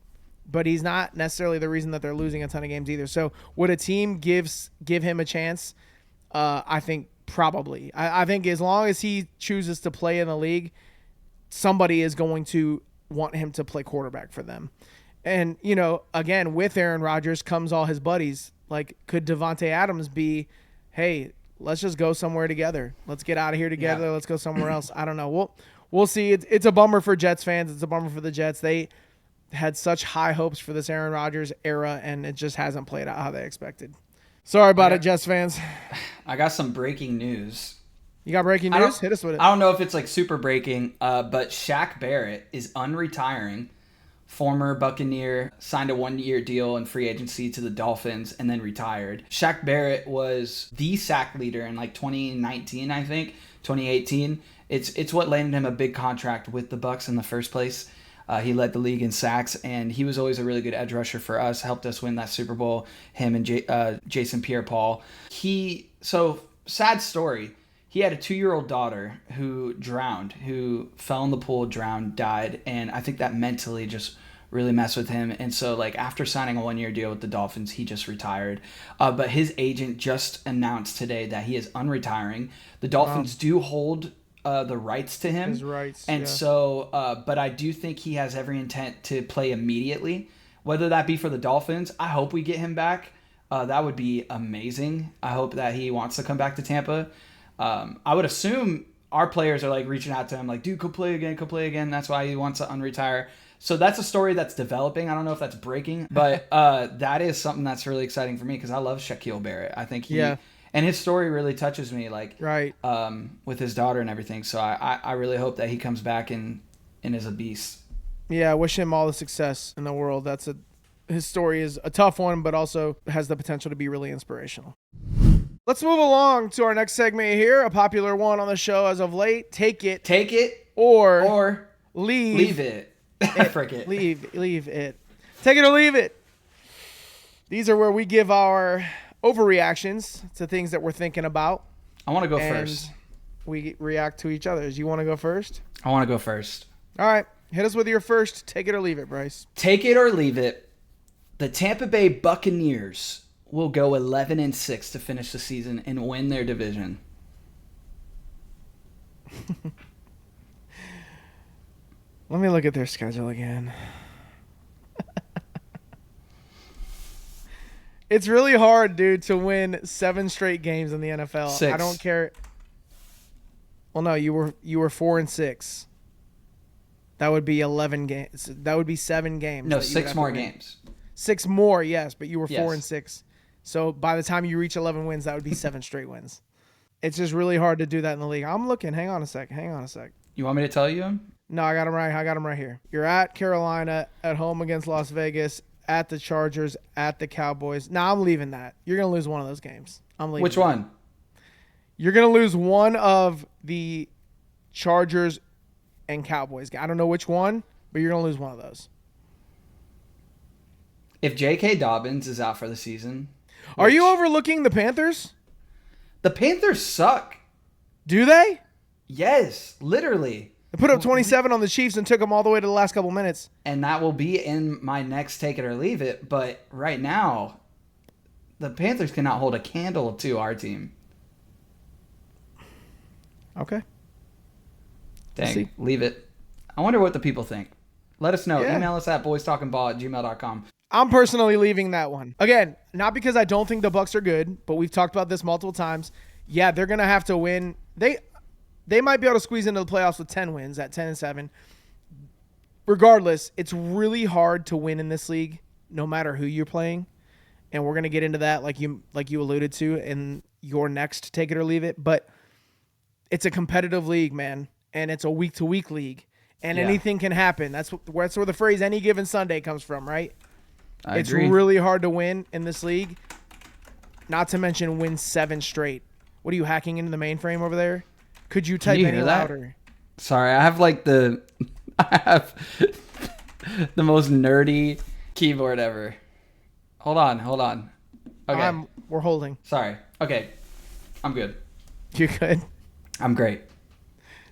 but he's not necessarily the reason that they're losing a ton of games either. So would a team give him a chance? I think probably. I think as long as he chooses to play in the league, somebody is going to want him to play quarterback for them. And, again, with Aaron Rodgers comes all his buddies. Could Devontae Adams be, hey, let's just go somewhere together. Let's get out of here together. Yeah. Let's go somewhere else. I don't know. We'll see. It's a bummer for Jets fans. It's a bummer for the Jets. They had such high hopes for this Aaron Rodgers era, and it just hasn't played out how they expected. Sorry about it, Jets fans. I got some breaking news. You got breaking news? Hit us with it. I don't know if it's super breaking, but Shaq Barrett is unretiring. Former Buccaneer, signed a 1-year deal in free agency to the Dolphins and then retired. Shaq Barrett was the sack leader in 2019, I think, 2018. It's what landed him a big contract with the Bucs in the first place. He led the league in sacks, and he was always a really good edge rusher for us, helped us win that Super Bowl, him and Jason Pierre-Paul. Sad story. He had a 2-year-old daughter who drowned, who fell in the pool, drowned, died, and I think that mentally just really messed with him. And so, after signing a 1-year deal with the Dolphins, he just retired. But his agent just announced today that he is unretiring. The Dolphins do hold the rights to him. His rights, and so, but I do think he has every intent to play immediately, whether that be for the Dolphins. I hope we get him back. That would be amazing. I hope that he wants to come back to Tampa. I would assume our players are reaching out to him dude, go play again. That's why he wants to unretire. So that's a story that's developing. I don't know if that's breaking, but that is something that's really exciting for me because I love Shaquille Barrett. I think and his story really touches me with his daughter and everything. So I really hope that he comes back and is a beast. Yeah, I wish him all the success in the world. His story is a tough one, but also has the potential to be really inspirational. Let's move along to our next segment here, a popular one on the show as of late. Take it or leave it. Frick it. Leave it. Take it or leave it. These are where we give our overreactions to things that we're thinking about. I want to go first. We react to each other's. You want to go first? I want to go first. All right. Hit us with your first. Take it or leave it, Bryce. Take it or leave it. The Tampa Bay Buccaneers will go 11-6 to finish the season and win their division. Let me look at their schedule again. It's really hard, dude, to win 7 straight games in the NFL. 6. I don't care. Well, no, you were 4-6. That would be 11 games. That would be 7 games. No, 6 more games. 6 more, yes, but you were Yes. 4-6. So by the time you reach 11 wins, that would be 7 straight wins. It's just really hard to do that in the league. I'm looking. Hang on a sec. You want me to tell you? No, I got them right here. You're at Carolina, at home against Las Vegas, at the Chargers, at the Cowboys. Nah, I'm leaving that. You're going to lose one of those games. I'm leaving. Which one? You're going to lose one of the Chargers and Cowboys. I don't know which one, but you're going to lose one of those. If J.K. Dobbins is out for the season. Are you overlooking the Panthers? The Panthers suck. Do they? Yes, literally. They put up 27 on the Chiefs and took them all the way to the last couple minutes. And that will be in my next take it or leave it. But right now, the Panthers cannot hold a candle to our team. Okay. Dang, leave it. I wonder what the people think. Let us know. Yeah. Email us at boystalkingball@gmail.com. I'm personally leaving that one. Again, not because I don't think the Bucs are good, but we've talked about this multiple times. Yeah, they're going to have to win. They might be able to squeeze into the playoffs with 10 wins at 10-7. Regardless, it's really hard to win in this league no matter who you're playing. And we're going to get into that like you alluded to in your next take it or leave it, but it's a competitive league, man, and it's a week-to-week league. And anything can happen. That's where the phrase "any given Sunday" comes from, right? I It's agree. really hard to win in this league. Not to mention win 7 straight. What are you hacking into the mainframe over there? Could you type any louder? Sorry, I have the most nerdy keyboard ever. Hold on. Okay. We're holding. Sorry. Okay. I'm good. You good? I'm great.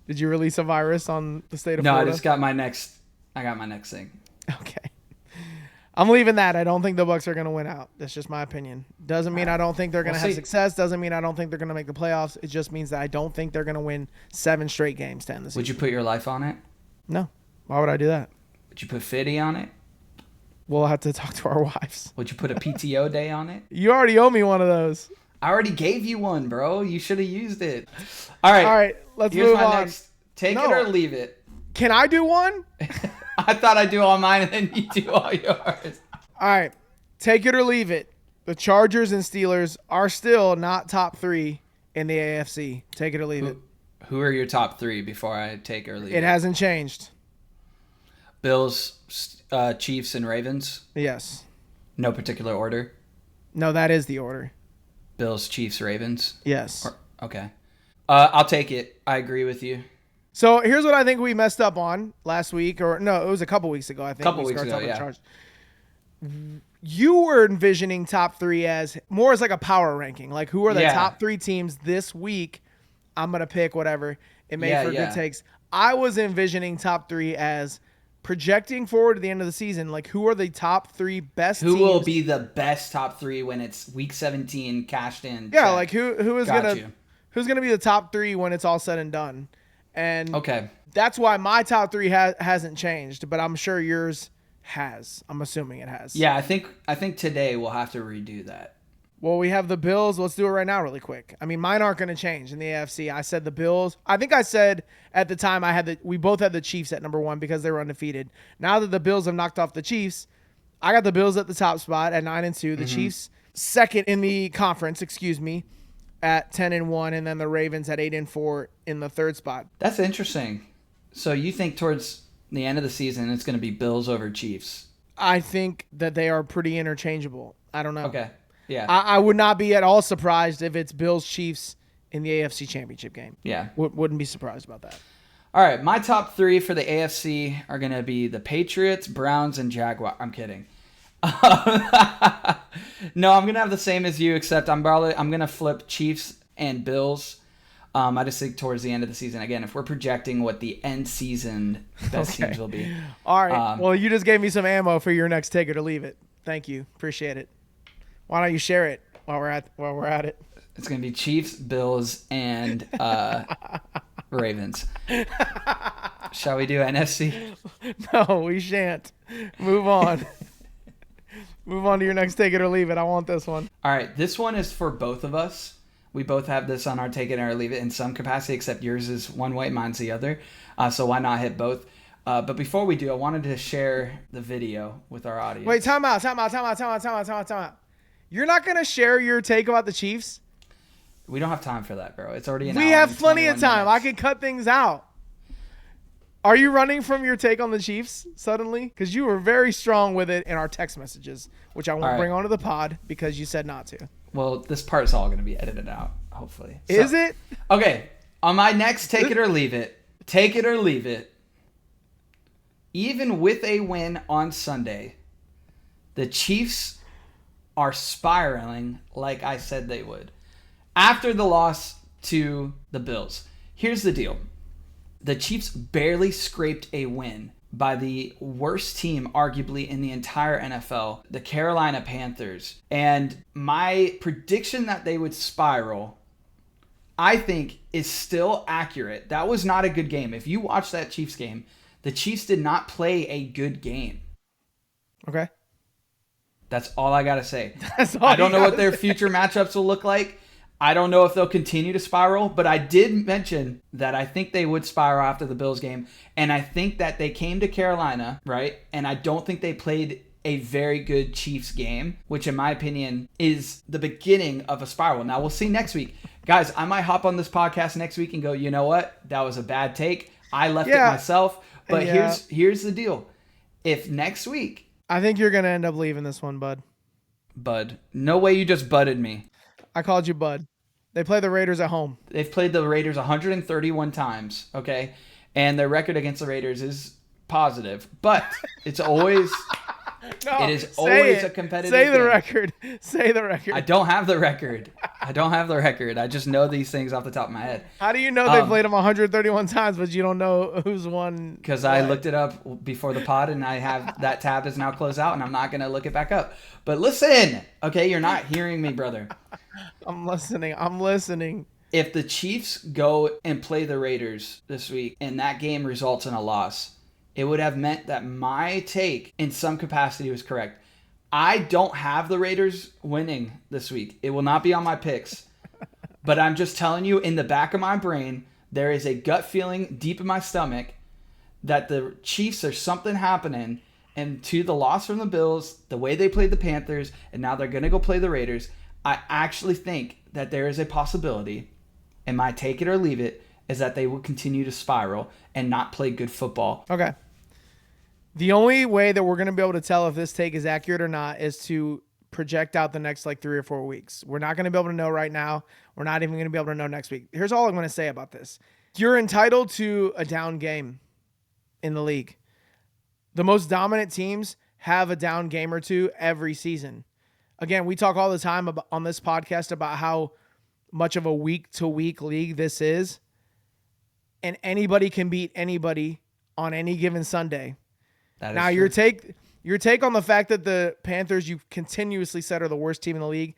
Did you release a virus on the state of No, Florida? I got my next thing. Okay. I'm leaving that. I don't think the Bucs are going to win out. That's just my opinion. Doesn't mean I don't think they're going to have success. Doesn't mean I don't think they're going to make the playoffs. It just means that I don't think they're going to win 7 straight games to end the season. Would you put your life on it? No. Why would I do that? Would you put Fiddy on it? We'll have to talk to our wives. Would you put a PTO day on it? You already owe me one of those. I already gave you one, bro. You should have used it. All right. Let's Here's move my on. next. Take it or leave it. Can I do one? I thought I'd do all mine and then you do all yours. All right. Take it or leave it. The Chargers and Steelers are still not top 3 in the AFC. Take it or leave it. Who are your top 3 before I take or leave it? It hasn't changed. Bills, Chiefs, and Ravens? Yes. No particular order? No, that is the order. Bills, Chiefs, Ravens? Yes. Okay. I'll take it. I agree with you. So here's what I think we messed up on last week. Or no, it was a couple weeks ago, I think. Couple weeks ago, yeah. You were envisioning top 3 as more as like a power ranking. Like, who are the top 3 teams this week? I'm going to pick whatever. It made for good takes. I was envisioning top 3 as projecting forward to the end of the season. Like, who are the top 3 best teams? Who will be the best top 3 when it's week 17 cashed in? Yeah, like who is who's gonna be the top 3 when it's all said and done? And that's why my top 3 hasn't changed, but I'm sure yours has. I'm assuming it has. Yeah, I think today we'll have to redo that. Well, we have the Bills. Let's do it right now really quick. I mean, mine aren't going to change in the AFC. I said the Bills. I think I said at the time we both had the Chiefs at number 1 because they were undefeated. Now that the Bills have knocked off the Chiefs, I got the Bills at the top spot at 9-2. The Chiefs second in the conference, at 10-1, and then the Ravens at 8-4 in the third spot. That's interesting. So you think towards the end of the season it's going to be Bills over Chiefs? I think that they are pretty interchangeable. I don't know. Okay. Yeah. I would not be at all surprised if it's Bills Chiefs in the AFC Championship game. Yeah. Wouldn't be surprised about that. All right. My top 3 for the AFC are going to be the Patriots, Browns, and Jaguars. I'm kidding. No, I'm going to have the same as you, except I'm going to flip Chiefs and Bills. I just think towards the end of the season, again, if we're projecting what the end season best teams will be. All right. Well, you just gave me some ammo for your next take it or leave it. Thank you. Appreciate it. Why don't you share it while we're at it? It's going to be Chiefs, Bills, and Ravens. Shall we do NFC? No, we shan't. Move on. Move on to your next take it or leave it. I want this one. All right. This one is for both of us. We both have this on our take it or leave it in some capacity, except yours is one way, mine's the other. So why not hit both? But before we do, I wanted to share the video with our audience. Wait, time out. You're not going to share your take about the Chiefs? We don't have time for that, bro. It's already an hour. We have plenty of time. Minutes. I can cut things out. Are you running from your take on the Chiefs suddenly? Because you were very strong with it in our text messages, which I won't bring onto the pod because you said not to. Well, this part's all going to be edited out, hopefully. Is it? Okay. On my next take it or leave it, even with a win on Sunday, the Chiefs are spiraling like I said they would. After the loss to the Bills, here's the deal. The Chiefs barely scraped a win by the worst team, arguably, in the entire NFL, the Carolina Panthers. And my prediction that they would spiral, I think, is still accurate. That was not a good game. If you watch that Chiefs game, the Chiefs did not play a good game. Okay. That's all I got to say. I don't know what their future matchups will look like. I don't know if they'll continue to spiral, but I did mention that I think they would spiral after the Bills game. And I think that they came to Carolina, right? And I don't think they played a very good Chiefs game, which in my opinion is the beginning of a spiral. Now we'll see next week. Guys, I might hop on this podcast next week and go, you know what? That was a bad take. I left it myself. But here's the deal. If next week... I think you're going to end up leaving this one, bud. Bud. No way you just budded me. I called you bud. They play the Raiders at home. They've played the Raiders 131 times, okay? And their record against the Raiders is positive. But it's always... it is always a competitive game. Say the record. I don't have the record. I just know these things off the top of my head. How do you know they played them 131 times, but you don't know who's won? Because I looked it up before the pod, and I have that tab is now closed out, and I'm not going to look it back up. But listen, okay? You're not hearing me, brother. I'm listening. If the Chiefs go and play the Raiders this week, and that game results in a loss, it would have meant that my take in some capacity was correct. I don't have the Raiders winning this week. It will not be on my picks. But I'm just telling you, in the back of my brain, there is a gut feeling deep in my stomach that the Chiefs, there's something happening. And to the loss from the Bills, the way they played the Panthers, and now they're going to go play the Raiders, I actually think that there is a possibility, and my take it or leave it, is that they will continue to spiral and not play good football. Okay. The only way that we're going to be able to tell if this take is accurate or not is to project out the next 3 or 4 weeks. We're not going to be able to know right now. We're not even going to be able to know next week. Here's all I'm going to say about this. You're entitled to a down game in the league. The most dominant teams have a down game or two every season. Again, we talk all the time on this podcast about how much of a week-to-week league this is. And anybody can beat anybody on any given Sunday. Now, your take on the fact that the Panthers you continuously said are the worst team in the league,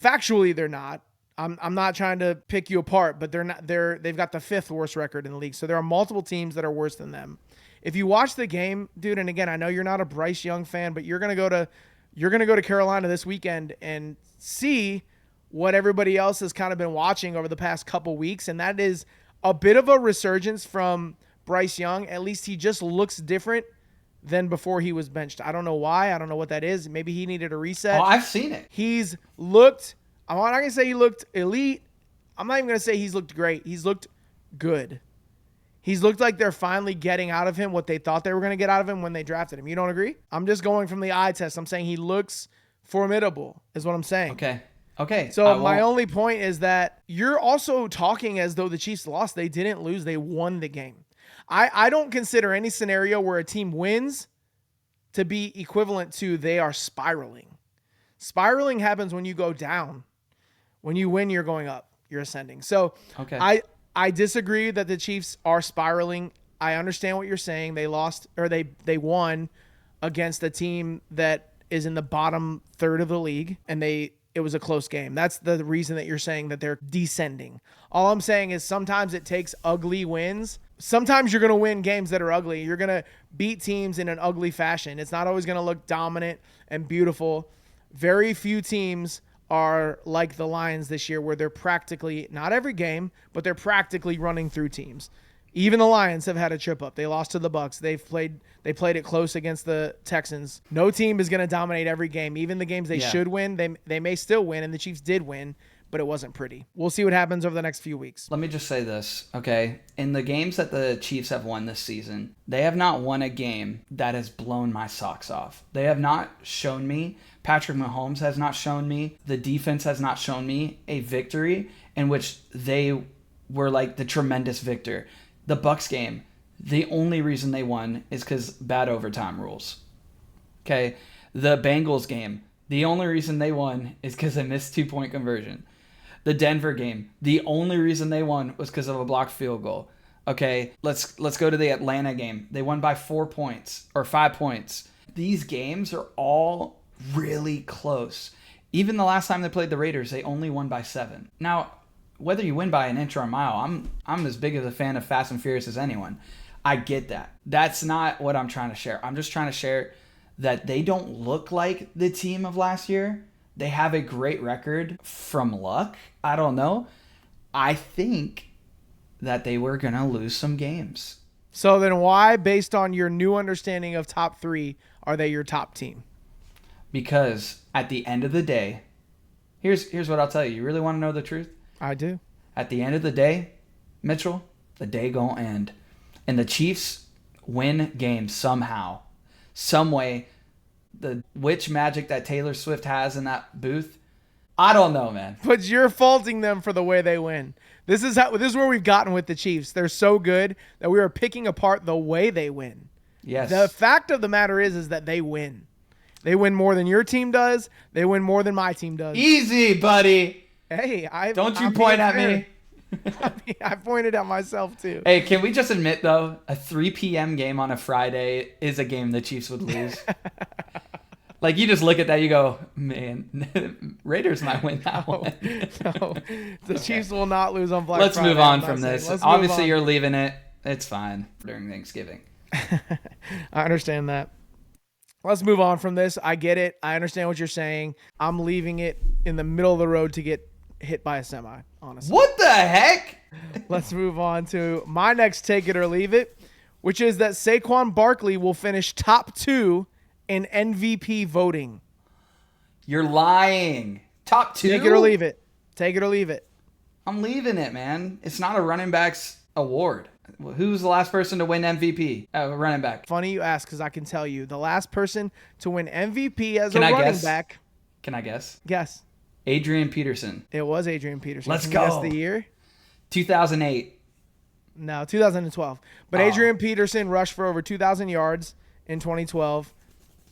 factually they're not. I'm not trying to pick you apart, but they're not. They've got the 5th worst record in the league. So there are multiple teams that are worse than them. If you watch the game, dude, and again, I know you're not a Bryce Young fan, but you're gonna go to Carolina this weekend and see what everybody else has kind of been watching over the past couple weeks, and that is a bit of a resurgence from Bryce Young. At least he just looks different than before he was benched. I don't know why. I don't know what that is. Maybe he needed a reset. Oh, I've seen it. He's looked, I'm not going to say he looked elite. I'm not even going to say he's looked great. He's looked good. He's looked like they're finally getting out of him what they thought they were going to get out of him when they drafted him. You don't agree? I'm just going from the eye test. I'm saying he looks formidable is what I'm saying. Okay. So my only point is that you're also talking as though the Chiefs lost. They didn't lose. They won the game. I don't consider any scenario where a team wins to be equivalent to they are spiraling. Spiraling happens when you go down. When you win, you're going up. You're ascending. So I disagree that the Chiefs are spiraling. I understand what you're saying. They lost or they won against a team that is in the bottom third of the league, and they it was a close game. That's the reason that you're saying that they're descending. All I'm saying is sometimes it takes ugly wins. Sometimes you're going to win games that are ugly. You're going to beat teams in an ugly fashion. It's not always going to look dominant and beautiful. Very few teams are like the Lions this year, where they're practically, not every game, but they're practically running through teams. Even the Lions have had a trip up. They lost to the Bucs. They played it close against the Texans. No team is going to dominate every game. Even the games they should win, they may still win, and the Chiefs did win, but it wasn't pretty. We'll see what happens over the next few weeks. Let me just say this, okay? In the games that the Chiefs have won this season, they have not won a game that has blown my socks off. They have not shown me, Patrick Mahomes has not shown me, the defense has not shown me a victory in which they were like the tremendous victor. The Bucs game, the only reason they won is because bad overtime rules. Okay? The Bengals game, the only reason they won is because they missed 2-point conversion. The Denver game, the only reason they won was because of a blocked field goal. Okay, let's go to the Atlanta game. They won by 4 points or 5 points. These games are all really close. Even the last time they played the Raiders, they only won by 7. Now, whether you win by an inch or a mile, I'm as big of a fan of Fast and Furious as anyone. I get that. That's not what I'm trying to share. I'm just trying to share that they don't look like the team of last year. They have a great record from luck. I don't know. I think that they were going to lose some games. So then why, based on your new understanding of top 3, are they your top team? Because at the end of the day, here's what I'll tell you. You really want to know the truth? I do. At the end of the day, Mitchell, the day gonna end. And the Chiefs win games somehow. Some way. The witch magic that Taylor Swift has in that booth, I don't know, man. But you're faulting them for the way they win. This is where we've gotten with the Chiefs. They're so good that we are picking apart the way they win. Yes. The fact of the matter is that they win. They win more than your team does. They win more than my team does. Easy, buddy. Hey, don't you point at me. I pointed at myself too. Hey, can we just admit though, a 3 p.m. game on a Friday is a game the Chiefs would lose. Like, you just look at that, you go, man, Raiders might win that one. No, the Chiefs will not lose on Black Friday. Let's move on from this. Obviously, you're leaving it. It's fine during Thanksgiving. I understand that. Let's move on from this. I get it. I understand what you're saying. I'm leaving it in the middle of the road to get hit by a semi, honestly. What the heck? Let's move on to my next take it or leave it, which is that Saquon Barkley will finish top 2 in MVP voting. You're lying. Top 2? Take it or leave it. Take it or leave it. I'm leaving it, man. It's not a running back's award. Who's the last person to win MVP? Running back. Funny you ask, because I can tell you. The last person to win MVP as a running back. Can I guess? Guess. Adrian Peterson. It was Adrian Peterson. Let's go. Guess the year? 2008. No, 2012. But Adrian Peterson rushed for over 2,000 yards in 2012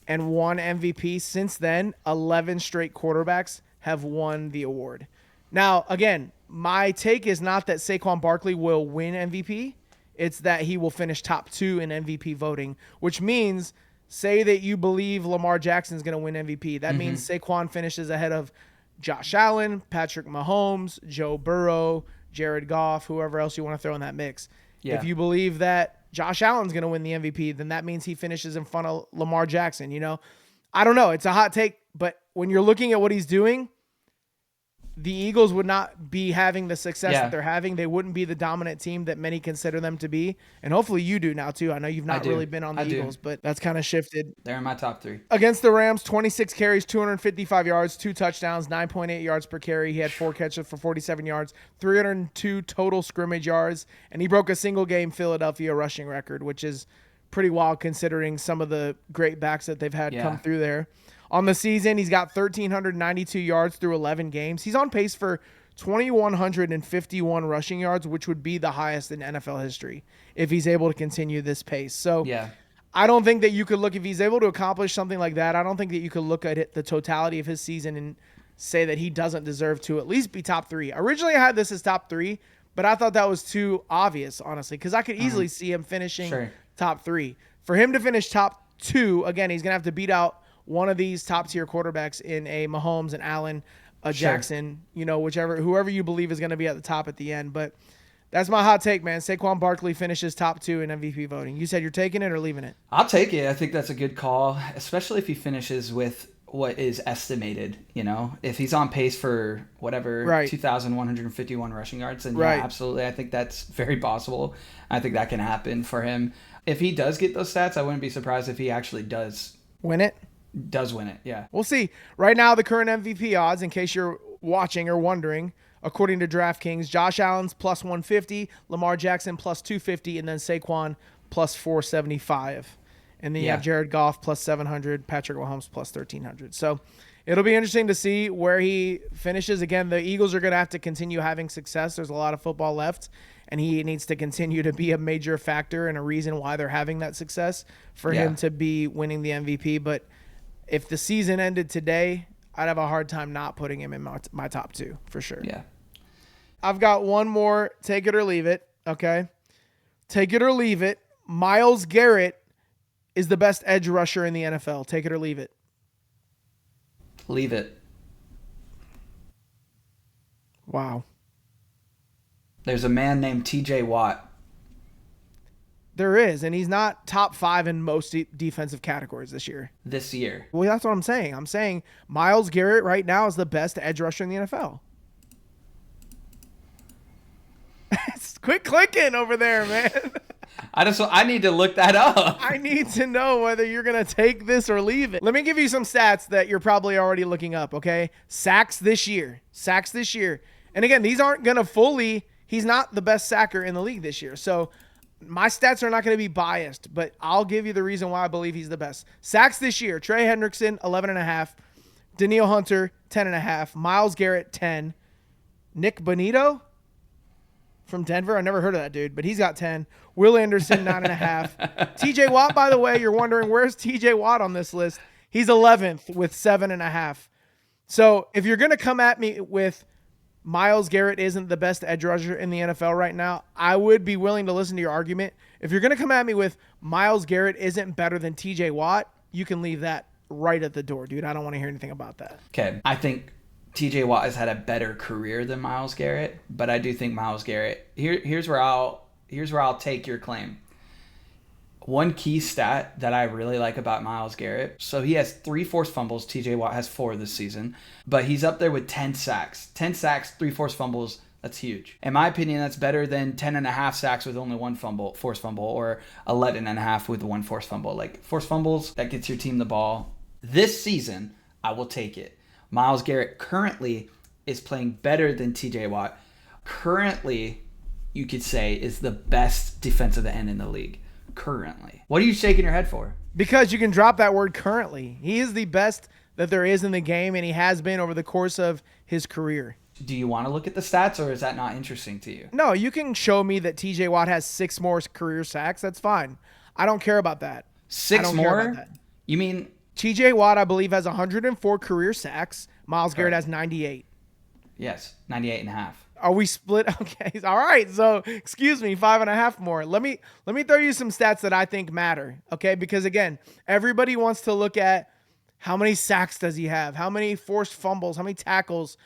and won MVP. Since then, 11 straight quarterbacks have won the award. Now, again, my take is not that Saquon Barkley will win MVP. It's that he will finish top 2 in MVP voting, which means, say that you believe Lamar Jackson is going to win MVP. That means Saquon finishes ahead of Josh Allen, Patrick Mahomes, Joe Burrow, Jared Goff, whoever else you want to throw in that mix. Yeah. If you believe that Josh Allen's going to win the MVP, then that means he finishes in front of Lamar Jackson. You know, I don't know. It's a hot take, but when you're looking at what he's doing, the Eagles would not be having the success that they're having. They wouldn't be the dominant team that many consider them to be. And hopefully you do now too. I know you've not really been on the Eagles, but that's kind of shifted. They're in my top 3. Against the Rams, 26 carries, 255 yards, 2 touchdowns, 9.8 yards per carry. He had 4 catches for 47 yards, 302 total scrimmage yards, and he broke a single-game Philadelphia rushing record, which is pretty wild considering some of the great backs that they've had come through there. On the season, he's got 1,392 yards through 11 games. He's on pace for 2,151 rushing yards, which would be the highest in NFL history if he's able to continue this pace. So I don't think that you could look, if he's able to accomplish something like that, I don't think that you could look at it, the totality of his season, and say that he doesn't deserve to at least be top 3. Originally, I had this as top 3, but I thought that was too obvious, honestly, because I could easily see him finishing top 3. For him to finish top 2, again, he's going to have to beat out one of these top-tier quarterbacks in a Mahomes and Allen. Jackson, whoever you believe is going to be at the top at the end. But that's my hot take, man. Saquon Barkley finishes top 2 in MVP voting. You said you're taking it or leaving it? I'll take it. I think that's a good call, especially if he finishes with what is estimated. If he's on pace for whatever 2,151 rushing yards, then absolutely. I think that's very possible. I think that can happen for him. If he does get those stats, I wouldn't be surprised if he actually does win it. Yeah. We'll see. Right now, the current MVP odds, in case you're watching or wondering, according to DraftKings, Josh Allen's plus 150, Lamar Jackson plus 250, and then Saquon plus 475. And then you have Jared Goff plus 700, Patrick Mahomes plus 1,300. So it'll be interesting to see where he finishes. Again, the Eagles are going to have to continue having success. There's a lot of football left, and he needs to continue to be a major factor and a reason why they're having that success for him to be winning the MVP. But if the season ended today, I'd have a hard time not putting him in my top 2 for sure. Yeah. I've got one more. Take it or leave it. Okay. Take it or leave it. Myles Garrett is the best edge rusher in the NFL. Take it or leave it. Leave it. Wow. There's a man named TJ Watt. There is, and he's not top 5 in most defensive categories this year. Well, that's what I'm saying. I'm saying Myles Garrett right now is the best edge rusher in the NFL. Quit clicking over there, man. I need to look that up. I need to know whether you're going to take this or leave it. Let me give you some stats that you're probably already looking up, okay? Sacks this year. And again, these aren't going to he's not the best sacker in the league this year. So my stats are not going to be biased, but I'll give you the reason why I believe he's the best. Sacks this year, Trey Hendrickson, 11.5. Danielle Hunter, 10.5. Myles Garrett, 10. Nick Bonito from Denver. I never heard of that dude, but he's got 10. Will Anderson, 9.5. TJ Watt, by the way, you're wondering, where's TJ Watt on this list? He's 11th with 7.5. So if you're going to come at me with Myles Garrett isn't the best edge rusher in the NFL right now, I would be willing to listen to your argument. If you're going to come at me with Myles Garrett isn't better than TJ Watt, you can leave that right at the door, dude. I don't want to hear anything about that. Okay. I think TJ Watt has had a better career than Myles Garrett, but I do think Myles Garrett, here's where I'll take your claim. One key stat that I really like about Myles Garrett, so he has 3 forced fumbles. TJ Watt has 4 this season, but he's up there with 10 sacks. 10 sacks, 3 forced fumbles, that's huge. In my opinion, that's better than 10.5 sacks with only 1 forced fumble, or 11.5 with 1 forced fumble. Like, forced fumbles, that gets your team the ball. This season, I will take it. Myles Garrett currently is playing better than TJ Watt. Currently, you could say, is the best defensive end in the league. Currently. What are you shaking your head for? Because you can drop that word currently. He is the best that there is in the game, and he has been over the course of his career. Do you want to look at the stats, or is that not interesting to you? No, you can show me that TJ Watt has 6 more career sacks. That's fine. I don't care about that. 6 more? You mean TJ Watt, I believe, has 104 career sacks. Myles Garrett has 98. Yes, 98.5. Are we split? Okay. All right. So, excuse me, 5.5 more. Let me throw you some stats that I think matter. Okay. Because again, everybody wants to look at how many sacks does he have? How many forced fumbles? How many tackles?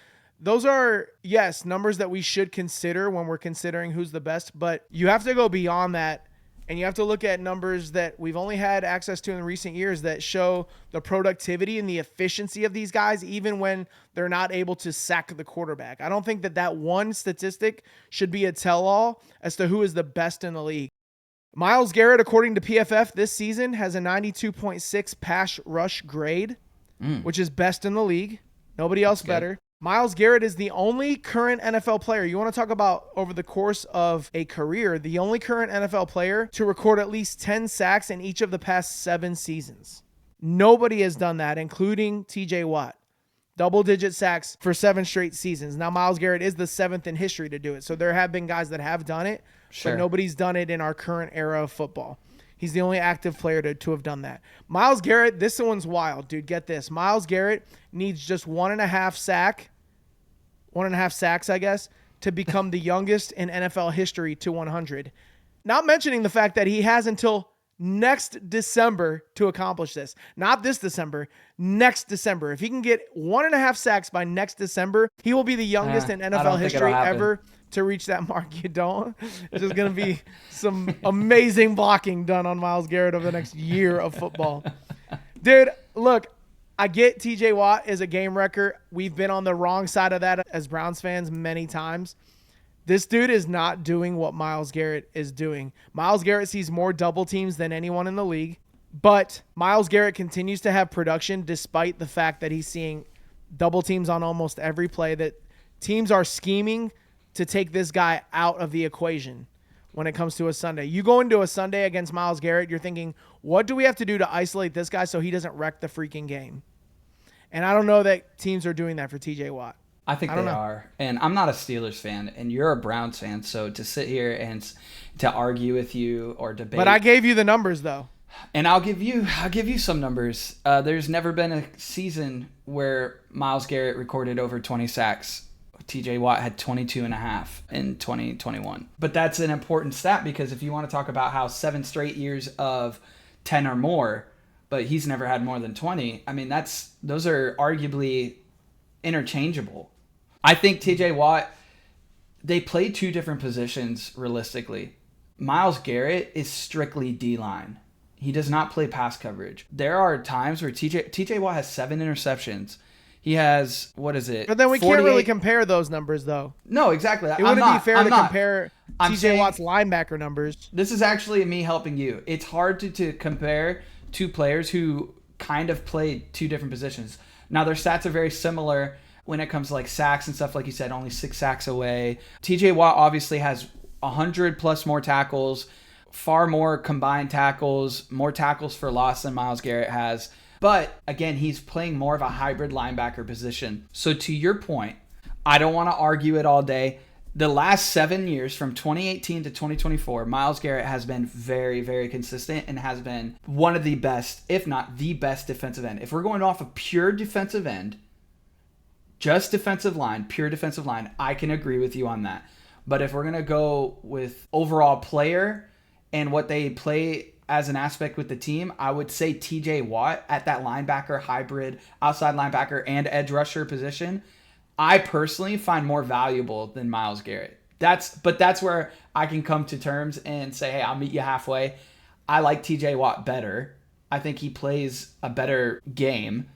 Those are, yes, numbers that we should consider when we're considering who's the best, but you have to go beyond that. And you have to look at numbers that we've only had access to in recent years that show the productivity and the efficiency of these guys, even when they're not able to sack the quarterback. I don't think that one statistic should be a tell-all as to who is the best in the league. Myles Garrett, according to PFF, this season has a 92.6 pass rush grade, which is best in the league. Nobody else better. Myles Garrett is the only current NFL player. You want to talk about over the course of a career, the only current NFL player to record at least 10 sacks in each of the past 7 seasons. Nobody has done that, including TJ Watt. Double-digit sacks for 7 straight seasons. Now, Myles Garrett is the 7th in history to do it. So there have been guys that have done it, but nobody's done it in our current era of football. He's the only active player to have done that. Myles Garrett, this one's wild, dude. Get this. Myles Garrett needs just 1.5 sacks, I guess, to become the youngest in NFL history to 100. Not mentioning the fact that he has until next December to accomplish this. Not this December, next December. If he can get 1.5 sacks by next December, he will be the youngest in NFL history ever to reach that mark. You don't? It's just going to be some amazing blocking done on Myles Garrett over the next year of football. Dude, look, I get TJ Watt is a game wrecker. We've been on the wrong side of that as Browns fans many times. This dude is not doing what Myles Garrett is doing. Myles Garrett sees more double teams than anyone in the league, but Myles Garrett continues to have production despite the fact that he's seeing double teams on almost every play, that teams are scheming to take this guy out of the equation when it comes to a Sunday. You go into a Sunday against Myles Garrett, you're thinking, what do we have to do to isolate this guy so he doesn't wreck the freaking game? And I don't know that teams are doing that for TJ Watt. I think they are. And I'm not a Steelers fan, and you're a Browns fan, so to sit here and to argue with you or debate. But I gave you the numbers, though. And I'll give you some numbers. There's never been a season where Myles Garrett recorded over 20 sacks. TJ Watt had 22.5 in 2021. But that's an important stat, because if you want to talk about how 7 straight years of 10 or more, but he's never had more than 20, I mean, those are arguably interchangeable. I think TJ Watt, they play 2 different positions realistically. Myles Garrett is strictly D-line. He does not play pass coverage. There are times where TJ Watt has 7 interceptions. He has, what is it? But then we can't really compare those numbers, though. No, exactly. It wouldn't be fair to compare TJ Watt's linebacker numbers. This is actually me helping you. It's hard to compare 2 players who kind of played 2 different positions. Now, their stats are very similar when it comes to like sacks and stuff. Like you said, only 6 sacks away. TJ Watt obviously has 100 plus more tackles, far more combined tackles, more tackles for loss than Myles Garrett has. But again, he's playing more of a hybrid linebacker position. So to your point, I don't want to argue it all day. The last 7 years, from 2018 to 2024, Myles Garrett has been very, very consistent and has been one of the best, if not the best defensive end. If we're going off a pure defensive end, just defensive line, pure defensive line, I can agree with you on that. But if we're going to go with overall player and what they play as an aspect with the team, I would say TJ Watt at that linebacker, hybrid, outside linebacker, and edge rusher position, I personally find more valuable than Myles Garrett. That's where I can come to terms and say, hey, I'll meet you halfway. I like TJ Watt better. I think he plays a better game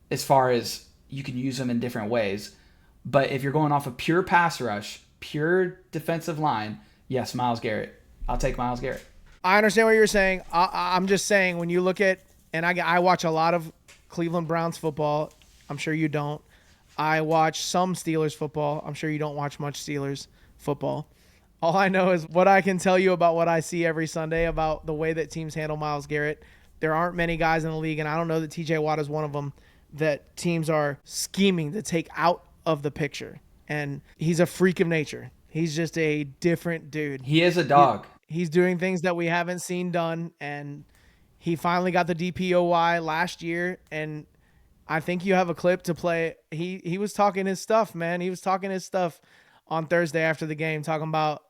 as far as you can use him in different ways. But if you're going off a pure pass rush, pure defensive line, yes, Myles Garrett. I'll take Myles Garrett. I understand what you're saying. I'm just saying, when you look at, and I watch a lot of Cleveland Browns football. I'm sure you don't. I watch some Steelers football. I'm sure you don't watch much Steelers football. All I know is what I can tell you about what I see every Sunday about the way that teams handle Myles Garrett. There aren't many guys in the league, and I don't know that TJ Watt is one of them, that teams are scheming to take out of the picture. And he's a freak of nature. He's just a different dude. He is a dog. He's doing things that we haven't seen done, and he finally got the DPOY last year, and I think you have a clip to play. He was talking his stuff, man. He was talking his stuff on Thursday after the game, talking about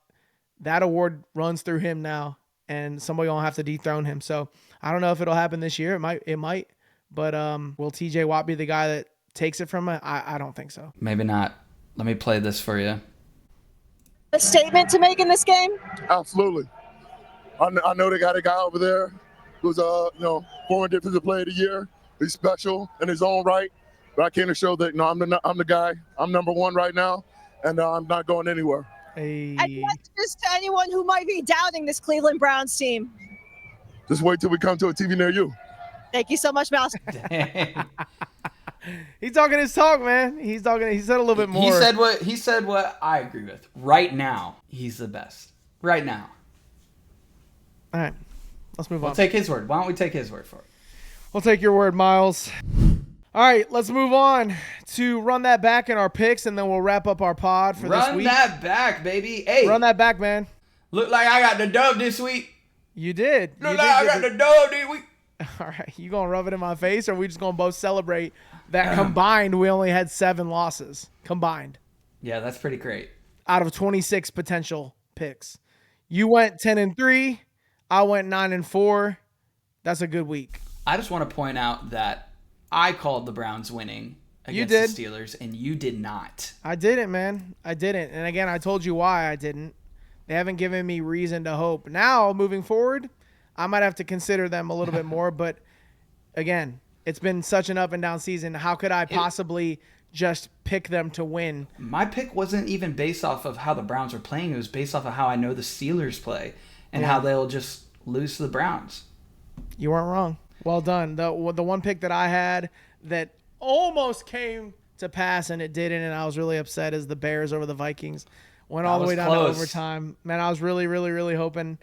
that award runs through him now, and somebody gonna have to dethrone him. So I don't know if it'll happen this year. It might, but will TJ Watt be the guy that takes it from him? I don't think so. Maybe not. Let me play this for you. A statement to make in this game? Absolutely. I know they got a guy over there who's former defensive player of the year. He's special in his own right, but I can't show that. I'm the guy. I'm number 1 right now, and I'm not going anywhere. Hey. And just to anyone who might be doubting this Cleveland Browns team, just wait till we come to a TV near you. Thank you so much, Myles. He's talking his talk, man. He said a little bit more. He said what I agree with. Right now, he's the best. Right now. All right. Let's move on. We'll take his word. Why don't we take his word for it? We'll take your word, Myles. All right, let's move on to run that back in our picks, and then we'll wrap up our pod for this week. Run that back, baby. Hey. Run that back, man. Look like I got the dub this week. You did. I got the dub this week. All right, you going to rub it in my face, or are we just going to both celebrate that combined we only had 7 losses? Combined. Yeah, that's pretty great. Out of 26 potential picks. You went 10-3. I went 9-4. That's a good week. I just want to point out that I called the Browns winning against the Steelers, and you did not. I didn't, man. I didn't. And again, I told you why I didn't. They haven't given me reason to hope. Now, moving forward, I might have to consider them a little bit more. But again, it's been such an up and down season. How could I possibly just pick them to win? My pick wasn't even based off of how the Browns are playing. It was based off of how I know the Steelers play and how they'll just lose to the Browns. You weren't wrong. Well done. The one pick that I had that almost came to pass and it didn't, and I was really upset, is the Bears over the Vikings. Went all the way down to overtime. Man, I was really, really, really hoping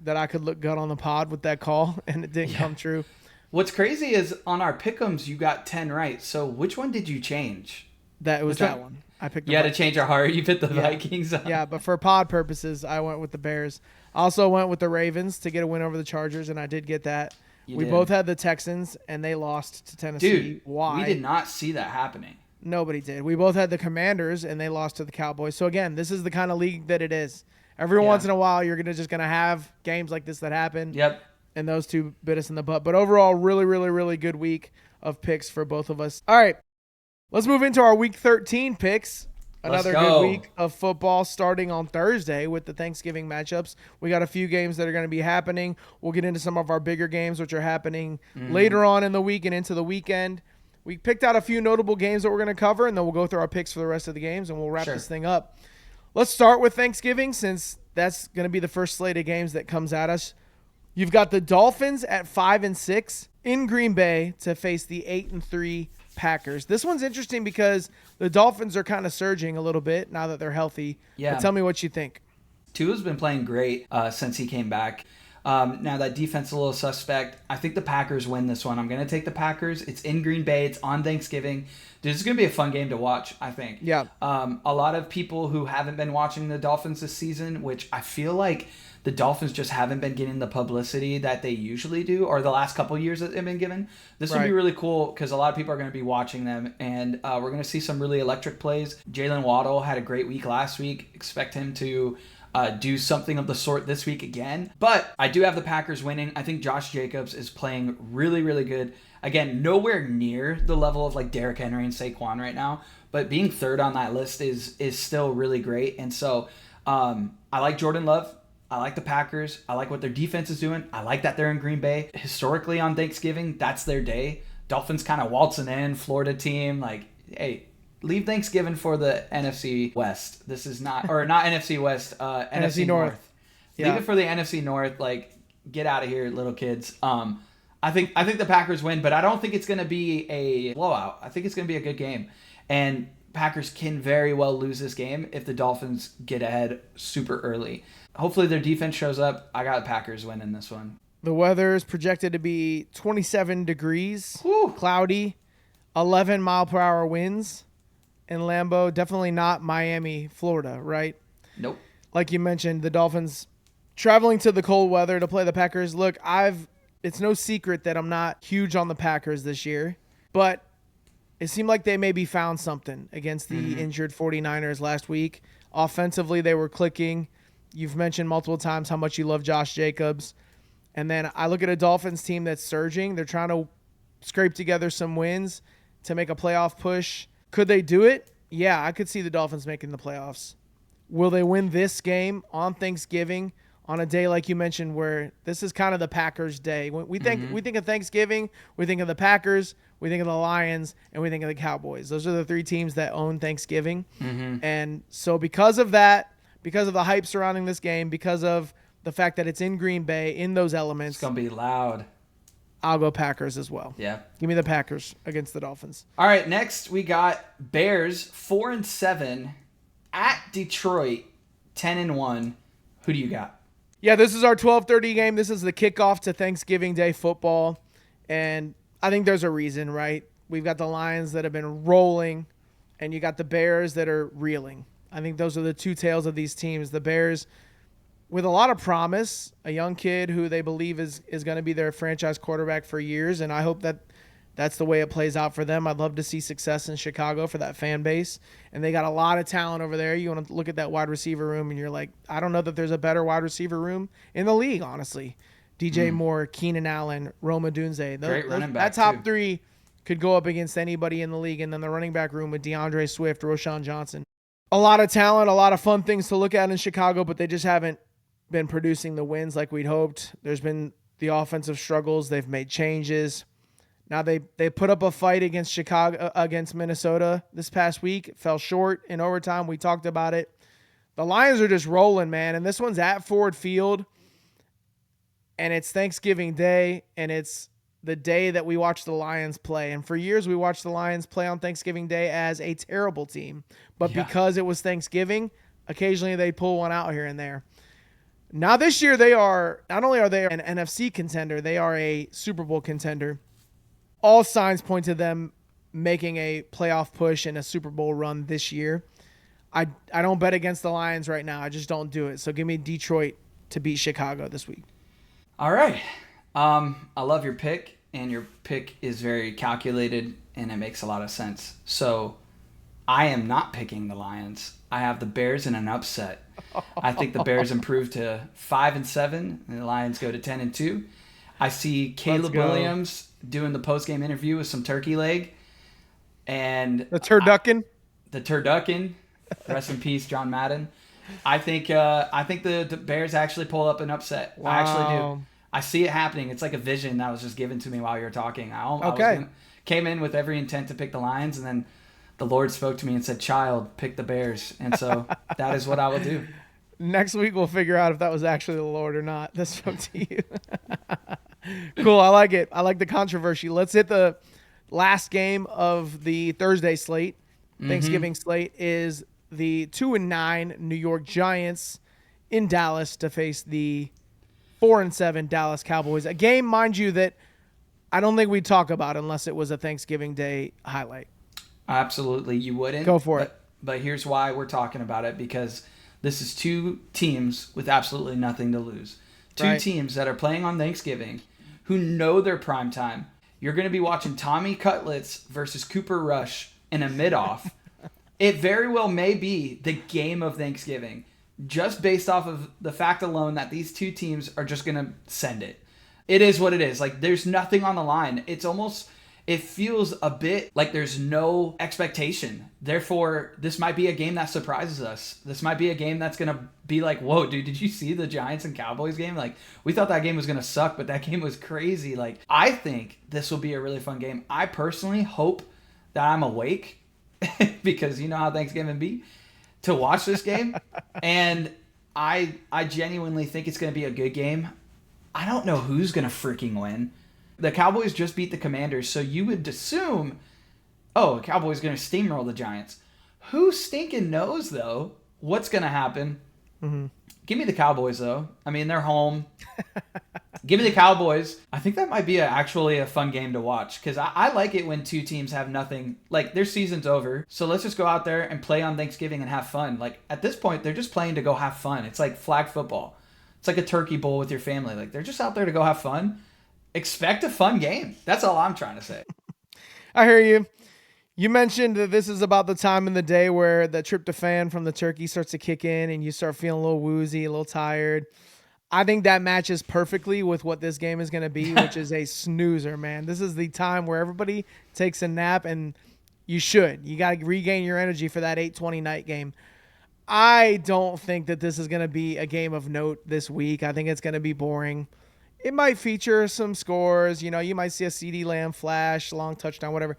that I could look good on the pod with that call, and it didn't come true. What's crazy is on our pick'ems, you got 10 right. So which one did you change? That was that one. I picked. You had to change our heart. You picked the Vikings. Yeah, but for pod purposes, I went with the Bears. I also went with the Ravens to get a win over the Chargers, and I did get that. We both had the Texans, and they lost to Tennessee. Dude, why? We did not see that happening. Nobody did. We both had the Commanders, and they lost to the Cowboys. So, again, this is the kind of league that it is. Every once in a while, you're just going to have games like this that happen. Yep. And those two bit us in the butt. But overall, really, really, really good week of picks for both of us. All right, let's move into our Week 13 picks. Another good week of football starting on Thursday with the Thanksgiving matchups. We got a few games that are going to be happening. We'll get into some of our bigger games, which are happening later on in the week and into the weekend. We picked out a few notable games that we're going to cover, and then we'll go through our picks for the rest of the games, and we'll wrap this thing up. Let's start with Thanksgiving, since that's going to be the first slate of games that comes at us. You've got the Dolphins at 5-6 in Green Bay to face the 8-3 Packers. This one's interesting because the Dolphins are kind of surging a little bit now that they're healthy. Yeah. But tell me what you think. Tua's been playing great since he came back. Now that defense is a little suspect. I think the Packers win this one. I'm going to take the Packers. It's in Green Bay. It's on Thanksgiving. Dude, this is going to be a fun game to watch, I think. Yeah. A lot of people who haven't been watching the Dolphins this season, which I feel like the Dolphins just haven't been getting the publicity that they usually do, or the last couple of years that they've been given. This will be really cool because a lot of people are going to be watching them, and we're going to see some really electric plays. Jalen Waddle had a great week last week. Expect him to do something of the sort this week again. But I do have the Packers winning. I think Josh Jacobs is playing really, really good. Again, nowhere near the level of like Derrick Henry and Saquon right now, but being third on that list is still really great. And so I like Jordan Love. I like the Packers. I like what their defense is doing. I like that they're in Green Bay. Historically on Thanksgiving, that's their day. Dolphins kind of waltzing in, Florida team. Like, hey, leave Thanksgiving for the NFC West. This is not, or not NFC West, NFC North. Yeah. Leave it for the NFC North. Like, get out of here, little kids. I think the Packers win, but I don't think it's going to be a blowout. I think it's going to be a good game. And Packers can very well lose this game if the Dolphins get ahead super early. Hopefully their defense shows up. I got Packers winning this one. The weather is projected to be 27 degrees, cloudy, 11 mile per hour winds in Lambeau. Definitely not Miami, Florida, right? Nope. Like you mentioned, the Dolphins traveling to the cold weather to play the Packers. Look, it's no secret that I'm not huge on the Packers this year, but it seemed like they maybe found something against the injured 49ers last week. Offensively, they were clicking. You've mentioned multiple times how much you love Josh Jacobs. And then I look at a Dolphins team that's surging. They're trying to scrape together some wins to make a playoff push. Could they do it? Yeah, I could see the Dolphins making the playoffs. Will they win this game on Thanksgiving on a day like you mentioned where this is kind of the Packers' day? We think of Thanksgiving, we think of the Packers, we think of the Lions, and we think of the Cowboys. Those are the three teams that own Thanksgiving. And so because of that, because of the hype surrounding this game, because of the fact that it's in Green Bay, in those elements, it's going to be loud. I'll go Packers as well. Yeah. Give me the Packers against the Dolphins. All right, next we got Bears 4-7 at Detroit 10-1. Who do you got? Yeah, this is our 12:30 game. This is the kickoff to Thanksgiving Day football. And I think there's a reason, right? We've got the Lions that have been rolling, and you got the Bears that are reeling. I think those are the two tails of these teams. The Bears, with a lot of promise, a young kid who they believe is going to be their franchise quarterback for years, and I hope that that's the way it plays out for them. I'd love to see success in Chicago for that fan base, and they got a lot of talent over there. You want to look at that wide receiver room, and you're like, I don't know that there's a better wide receiver room in the league, honestly. DJ Moore, Keenan Allen, Rome Odunze. Great running back, that top three could go up against anybody in the league. And then the running back room with DeAndre Swift, Roschon Johnson. A lot of talent, a lot of fun things to look at in Chicago, but they just haven't been producing the wins like we'd hoped. There's been the offensive struggles. They've made changes. Now they put up a fight against Minnesota this past week. It fell short in overtime. We talked about it. The Lions are just rolling, man. And this one's at Ford Field. And it's Thanksgiving Day. And it's the day that we watch the Lions play. And for years, we watched the Lions play on Thanksgiving Day as a terrible team. But because it was Thanksgiving, occasionally they pull one out here and there. Now this year, not only are they an NFC contender, they are a Super Bowl contender. All signs point to them making a playoff push and a Super Bowl run this year. I don't bet against the Lions right now. I just don't do it. So give me Detroit to beat Chicago this week. All right. I love your pick, and your pick is very calculated, and it makes a lot of sense. So I am not picking the Lions. I have the Bears in an upset. I think the Bears improve to 5-7, and the Lions go to 10-2. I see Caleb Williams doing the post-game interview with some turkey leg. And the turducken. The turducken. Rest in peace, John Madden. I think the Bears actually pull up an upset. Wow. I actually do. I see it happening. It's like a vision that was just given to me while you were talking. Came in with every intent to pick the Lions, and then the Lord spoke to me and said, "Child, pick the Bears." And so that is what I will do. Next week we'll figure out if that was actually the Lord or not. That spoke to you. Cool. I like it. I like the controversy. Let's hit the last game of the Thursday slate. Thanksgiving slate is the 2-9 New York Giants in Dallas to face the 4-7 Dallas Cowboys. A game, mind you, that I don't think we'd talk about unless it was a Thanksgiving Day highlight. Absolutely. You wouldn't. Go for it. But here's why we're talking about it, because this is two teams with absolutely nothing to lose. Two teams that are playing on Thanksgiving who know their prime time. You're going to be watching Tommy Cutlets versus Cooper Rush in a mid-off. It very well may be the game of Thanksgiving, just based off of the fact alone that these two teams are just going to send it. It is what it is. Like, there's nothing on the line. It feels a bit like there's no expectation. Therefore, this might be a game that surprises us. This might be a game that's going to be like, whoa, dude, did you see the Giants and Cowboys game? Like, we thought that game was going to suck, but that game was crazy. Like, I think this will be a really fun game. I personally hope that I'm awake because you know how Thanksgiving be to watch this game. And I genuinely think it's going to be a good game. I don't know who's going to freaking win. The Cowboys just beat the Commanders, so you would assume, the Cowboys going to steamroll the Giants. Who stinking knows, though, what's going to happen? Mm-hmm. Give me the Cowboys, though. I mean, they're home. Give me the Cowboys. I think that might be actually a fun game to watch, because I like it when two teams have nothing. Like, their season's over, so let's just go out there and play on Thanksgiving and have fun. Like, at this point, they're just playing to go have fun. It's like flag football. It's like a turkey bowl with your family. Like, they're just out there to go have fun. Expect a fun game. That's all I'm trying to say. I hear you. You mentioned that this is about the time in the day where the tryptophan from the turkey starts to kick in and you start feeling a little woozy, a little tired. I think that matches perfectly with what this game is going to be, which is a snoozer, man. This is the time where everybody takes a nap, and you should. You got to regain your energy for that 8:20 night game. I don't think that this is going to be a game of note this week. I think it's going to be boring. It might feature some scores. You know, you might see a CeeDee Lamb flash, long touchdown, whatever.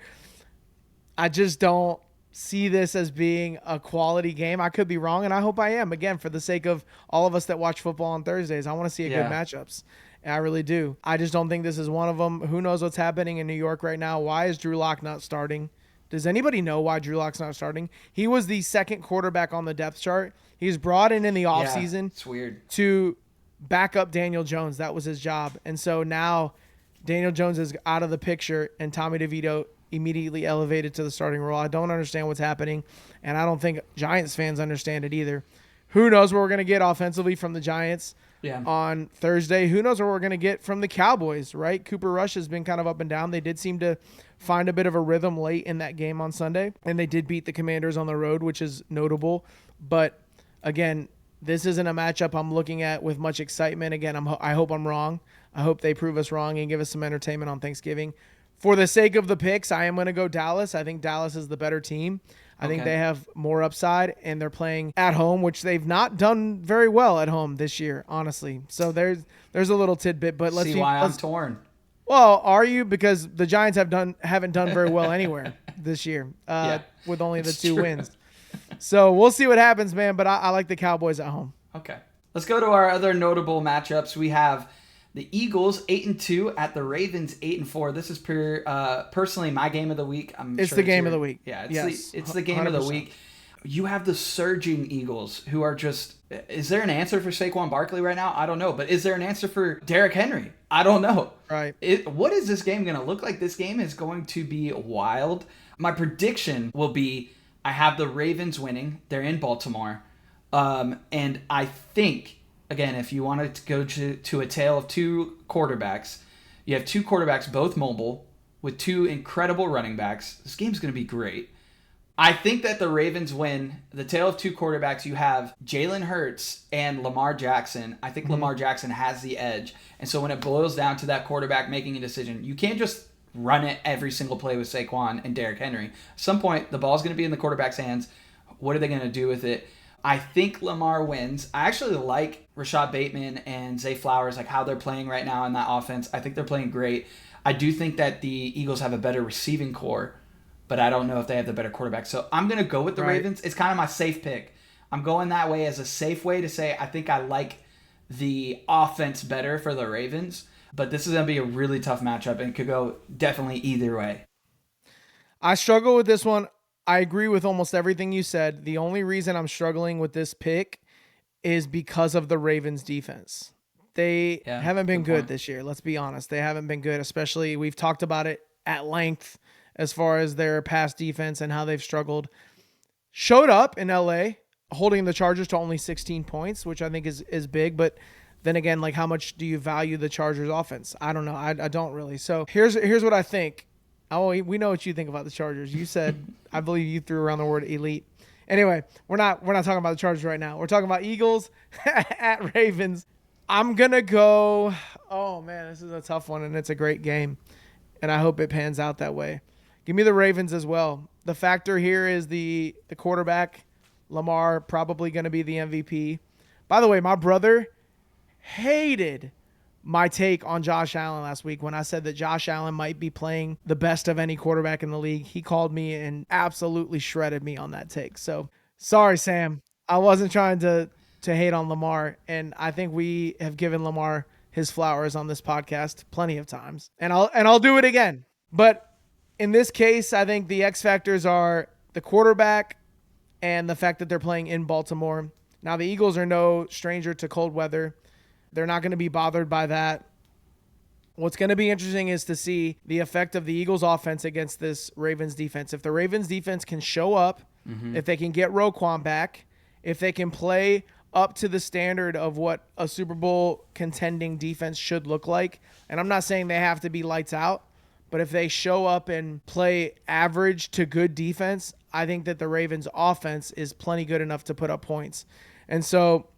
I just don't see this as being a quality game. I could be wrong, and I hope I am. Again, for the sake of all of us that watch football on Thursdays, I want to see good matchups. And I really do. I just don't think this is one of them. Who knows what's happening in New York right now? Why is Drew Lock not starting? Does anybody know why Drew Lock's not starting? He was the second quarterback on the depth chart. He was brought in the offseason. It's weird. To back up Daniel Jones. That was his job. And so now Daniel Jones is out of the picture, and Tommy DeVito immediately elevated to the starting role. I don't understand what's happening, and I don't think Giants fans understand it either. Who knows what we're going to get offensively from the Giants on Thursday? Who knows what we're going to get from the Cowboys, right? Cooper Rush has been kind of up and down. They did seem to find a bit of a rhythm late in that game on Sunday, and they did beat the Commanders on the road, which is notable. But, again, this isn't a matchup I'm looking at with much excitement. Again, I hope I'm wrong. I hope they prove us wrong and give us some entertainment on Thanksgiving. For the sake of the picks, I am going to go Dallas. I think Dallas is the better team. I think they have more upside, and they're playing at home, which they've not done very well at home this year, honestly. So there's a little tidbit, but let's see why I'm torn. Well, are you? Because the Giants haven't done very well anywhere this year with only the 2 wins. So we'll see what happens, man. But I like the Cowboys at home. Okay, let's go to our other notable matchups. We have the Eagles 8-2 at the Ravens 8-4. This is personally my game of the week. It's the game of the week. Yeah, it's the game 100%. Of the week. You have the surging Eagles who are just. Is there an answer for Saquon Barkley right now? I don't know. But is there an answer for Derrick Henry? I don't know. Right. What is this game going to look like? This game is going to be wild. My prediction will be I have the Ravens winning. They're in Baltimore. And I think. Again, if you wanted to go to a tale of 2 quarterbacks, you have 2 quarterbacks, both mobile, with 2 incredible running backs. This game's going to be great. I think that the Ravens win. The tale of 2 quarterbacks, you have Jalen Hurts and Lamar Jackson. I think Lamar Jackson has the edge. And so when it boils down to that quarterback making a decision, you can't just run it every single play with Saquon and Derrick Henry. At some point, the ball's going to be in the quarterback's hands. What are they going to do with it? I think Lamar wins. I actually like Rashad Bateman and Zay Flowers, like how they're playing right now in that offense. I think they're playing great. I do think that the Eagles have a better receiving core, but I don't know if they have the better quarterback. So I'm going to go with the Ravens. It's kind of my safe pick. I'm going that way as a safe way to say I think I like the offense better for the Ravens, but this is going to be a really tough matchup and could go definitely either way. I struggle with this one. I agree with almost everything you said. The only reason I'm struggling with this pick is because of the Ravens defense. They haven't been good this year. Let's be honest. They haven't been good, especially we've talked about it at length as far as their pass defense and how they've struggled. Showed up in LA holding the Chargers to only 16 points, which I think is big. But then again, like how much do you value the Chargers offense? I don't know. I don't really. So here's what I think. Oh, we know what you think about the Chargers. You said, I believe you threw around the word elite. Anyway, we're not talking about the Chargers right now. We're talking about Eagles at Ravens. I'm going to go, oh man, this is a tough one and it's a great game. And I hope it pans out that way. Give me the Ravens as well. The factor here is the quarterback, Lamar, probably going to be the MVP. By the way, my brother hated my take on Josh Allen last week when I said that Josh Allen might be playing the best of any quarterback in the league. He called me and absolutely shredded me on that take. So sorry, Sam. I wasn't trying to hate on Lamar. And I think we have given Lamar his flowers on this podcast plenty of times. And I'll do it again. But in this case, I think the X factors are the quarterback and the fact that they're playing in Baltimore. Now the Eagles are no stranger to cold weather. They're not going to be bothered by that. What's going to be interesting is to see the effect of the Eagles offense against this Ravens defense. If the Ravens defense can show up, if they can get Roquan back, if they can play up to the standard of what a Super Bowl contending defense should look like, and I'm not saying they have to be lights out, but if they show up and play average to good defense, I think that the Ravens offense is plenty good enough to put up points. And so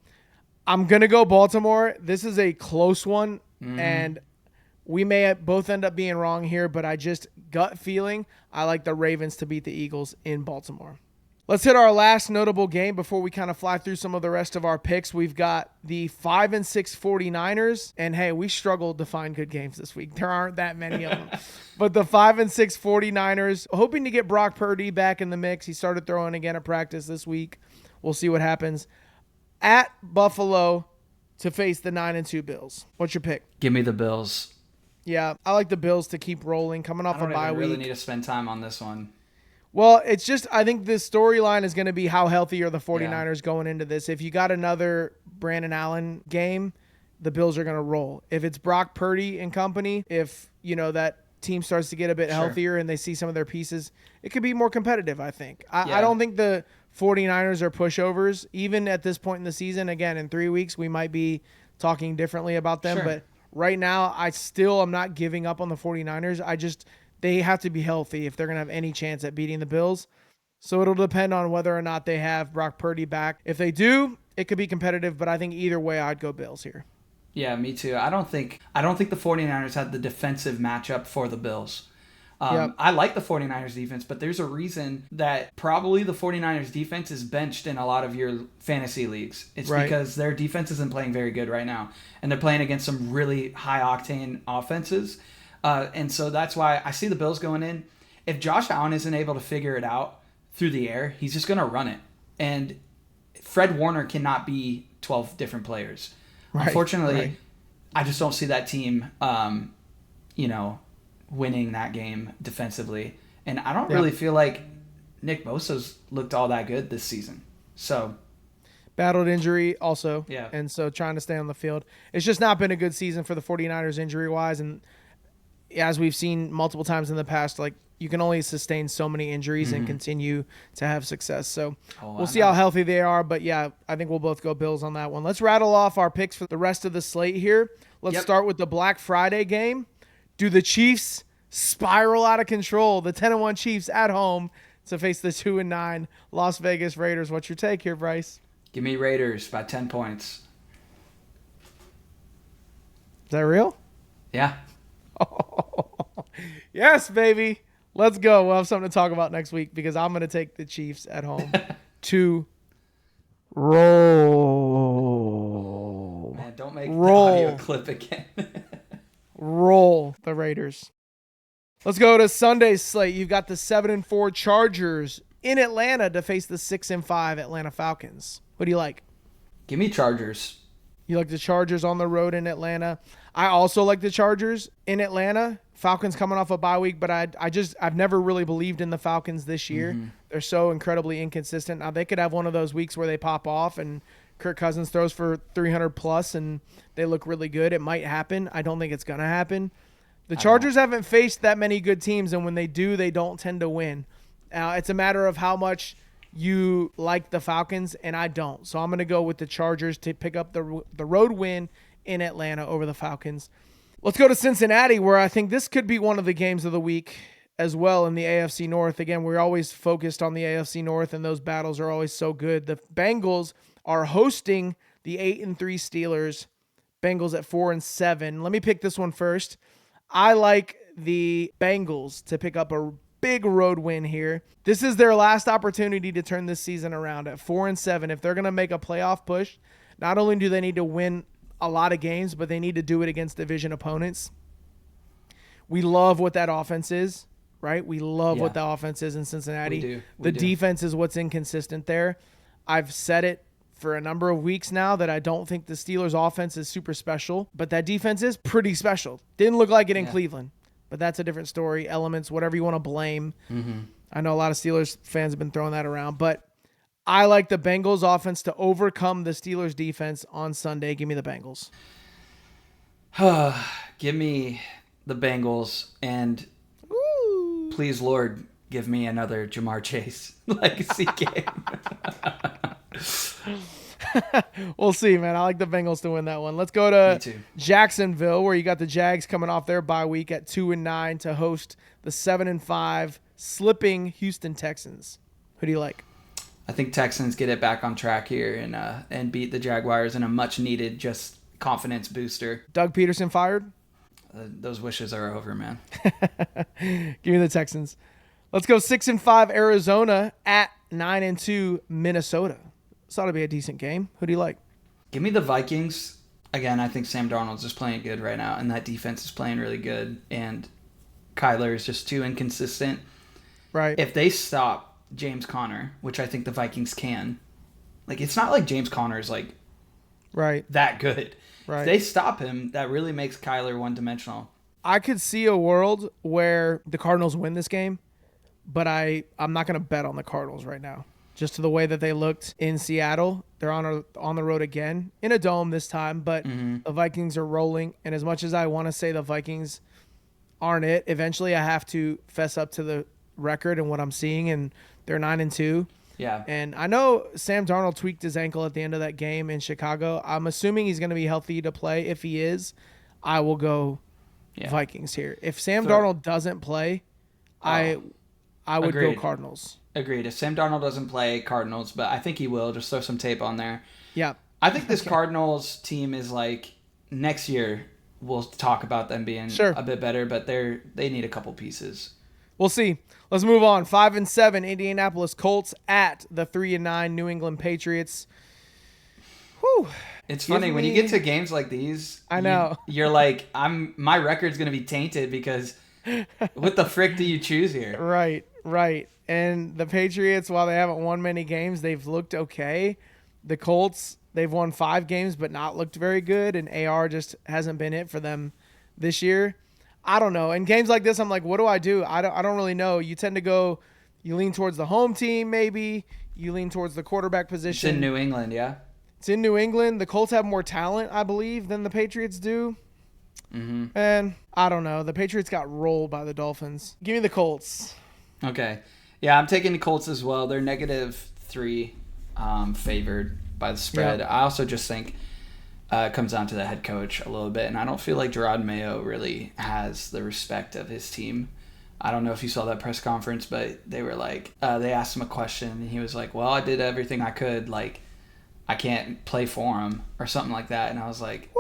I'm going to go Baltimore. This is a close one, and we may both end up being wrong here, but I just gut feeling I like the Ravens to beat the Eagles in Baltimore. Let's hit our last notable game before we kind of fly through some of the rest of our picks. We've got the 5-6 49ers, and hey, we struggled to find good games this week. There aren't that many of them. But the 5-6 49ers, hoping to get Brock Purdy back in the mix. He started throwing again at practice this week. We'll see what happens. At Buffalo to face the 9-2 Bills. What's your pick? Give me the Bills. Yeah, I like the Bills to keep rolling, coming off a bye week. I really need to spend time on this one. Well, it's just I think the storyline is going to be how healthy are the 49ers going into this. If you got another Brandon Allen game, the Bills are going to roll. If it's Brock Purdy and company, if that team starts to get a bit healthier and they see some of their pieces, it could be more competitive, I think. I don't think the 49ers are pushovers, even at this point in the season. Again, in 3 weeks, we might be talking differently about them. But right now, I still am not giving up on the 49ers. They have to be healthy if they're going to have any chance at beating the Bills. So it'll depend on whether or not they have Brock Purdy back. If they do, it could be competitive, but I think either way I'd go Bills here. Yeah, me too. I don't think the 49ers had the defensive matchup for the Bills. I like the 49ers defense, but there's a reason that probably the 49ers defense is benched in a lot of your fantasy leagues. It's because their defense isn't playing very good right now, and they're playing against some really high-octane offenses. And so that's why I see the Bills going in. If Josh Allen isn't able to figure it out through the air, he's just going to run it. And Fred Warner cannot be 12 different players. Right, unfortunately, I just don't see that team, winning that game defensively. And I don't really feel like Nick Bosa's looked all that good this season. So battled injury also. Yeah. And so trying to stay on the field. It's just not been a good season for the 49ers injury-wise. And as we've seen multiple times in the past, like you can only sustain so many injuries and continue to have success. So we'll see how healthy they are. But, yeah, I think we'll both go Bills on that one. Let's rattle off our picks for the rest of the slate here. Let's start with the Black Friday game. Do the Chiefs spiral out of control? The 10-1 Chiefs at home to face the 2-9 Las Vegas Raiders. What's your take here, Bryce? Give me Raiders by 10 points. Is that real? Yeah. Oh, yes, baby. Let's go. We'll have something to talk about next week because I'm going to take the Chiefs at home to roll. Man, don't make the audio clip again. Roll the Raiders. Let's go to Sunday's slate. You've got the 7-4 Chargers in Atlanta to face the 6-5 Atlanta Falcons. What do you like? Give me Chargers. You like the Chargers on the road in Atlanta. I also like the Chargers in Atlanta. Falcons coming off a bye week, but I've never really believed in the Falcons this year. They're so incredibly inconsistent. Now they could have one of those weeks where they pop off and Kirk Cousins throws for 300 plus and they look really good. It might happen. I don't think it's going to happen. The Chargers haven't faced that many good teams, and when they do, they don't tend to win. It's a matter of how much you like the Falcons, and I don't. So I'm going to go with the Chargers to pick up the road win in Atlanta over the Falcons. Let's go to Cincinnati, where I think this could be one of the games of the week as well in the AFC North. Again, we're always focused on the AFC North, and those battles are always so good. The Bengals are hosting the 8-3 Steelers. Bengals at 4-7. Let me pick this one first. I like the Bengals to pick up a big road win here. This is their last opportunity to turn this season around at 4-7. If they're going to make a playoff push, not only do they need to win a lot of games, but they need to do it against division opponents. We love what that offense is, right? We love what the offense is in Cincinnati. The defense is what's inconsistent there. I've said it for a number of weeks now that I don't think the Steelers' offense is super special, but that defense is pretty special. Didn't look like it in Cleveland, but that's a different story. Elements, whatever you want to blame. I know a lot of Steelers fans have been throwing that around, but I like the Bengals offense to overcome the Steelers defense on Sunday. Give me the Bengals. Give me the Bengals, and please, Lord, give me another Jamar Chase legacy game. We'll see, man. I like the Bengals to win that one. Let's go to Jacksonville, where you got the Jags coming off their bye week at 2-9 to host the 7-5 slipping Houston Texans. Who do you like? I think Texans get it back on track here and beat the Jaguars in a much-needed just confidence booster. Doug Peterson fired? Those wishes are over, man. Give me the Texans. Let's go 6-5 Arizona at 9-2 Minnesota. This ought to be a decent game. Who do you like? Give me the Vikings. Again, I think Sam Darnold's just playing good right now, and that defense is playing really good, and Kyler is just too inconsistent. Right. If they stop James Conner, which I think the Vikings can, like it's not like James Conner is like that good. Right. If they stop him, that really makes Kyler one-dimensional. I could see a world where the Cardinals win this game, but I'm not going to bet on the Cardinals right now. Just to the way that they looked in Seattle. They're on the road again in a dome this time, but the Vikings are rolling. And as much as I want to say the Vikings aren't it, eventually I have to fess up to the record and what I'm seeing, and they're 9-2. Yeah. And I know Sam Darnold tweaked his ankle at the end of that game in Chicago. I'm assuming he's going to be healthy to play. If he is, I will go Vikings here. If Sam Darnold doesn't play, I would go Cardinals. Agreed. If Sam Darnold doesn't play Cardinals, but I think he will. Just throw some tape on there. Yeah. I think this Cardinals team is like next year. We'll talk about them being a bit better, but they need a couple pieces. We'll see. Let's move on. 5-7 Indianapolis Colts at the 3-9 New England Patriots. Whew. It's funny when you get to games like these. I know you're like, my record's gonna be tainted because what the frick do you choose here? Right. And the Patriots, while they haven't won many games, they've looked okay. The Colts, they've won 5 games but not looked very good, and AR just hasn't been it for them this year. I don't know. In games like this, I'm like, what do? I don't really know. You tend to go, you lean towards the home team maybe. You lean towards the quarterback position. It's in New England, yeah. It's in New England. The Colts have more talent, I believe, than the Patriots do. Mm-hmm. And I don't know. The Patriots got rolled by the Dolphins. Give me the Colts. Okay. Yeah, I'm taking the Colts as well. They're -3 favored by the spread. I also just think it comes down to the head coach a little bit, and I don't feel like Gerard Mayo really has the respect of his team. I don't know if you saw that press conference, but they were like, they asked him a question, and he was like, well, I did everything I could. Like, I can't play for him or something like that. And I was like,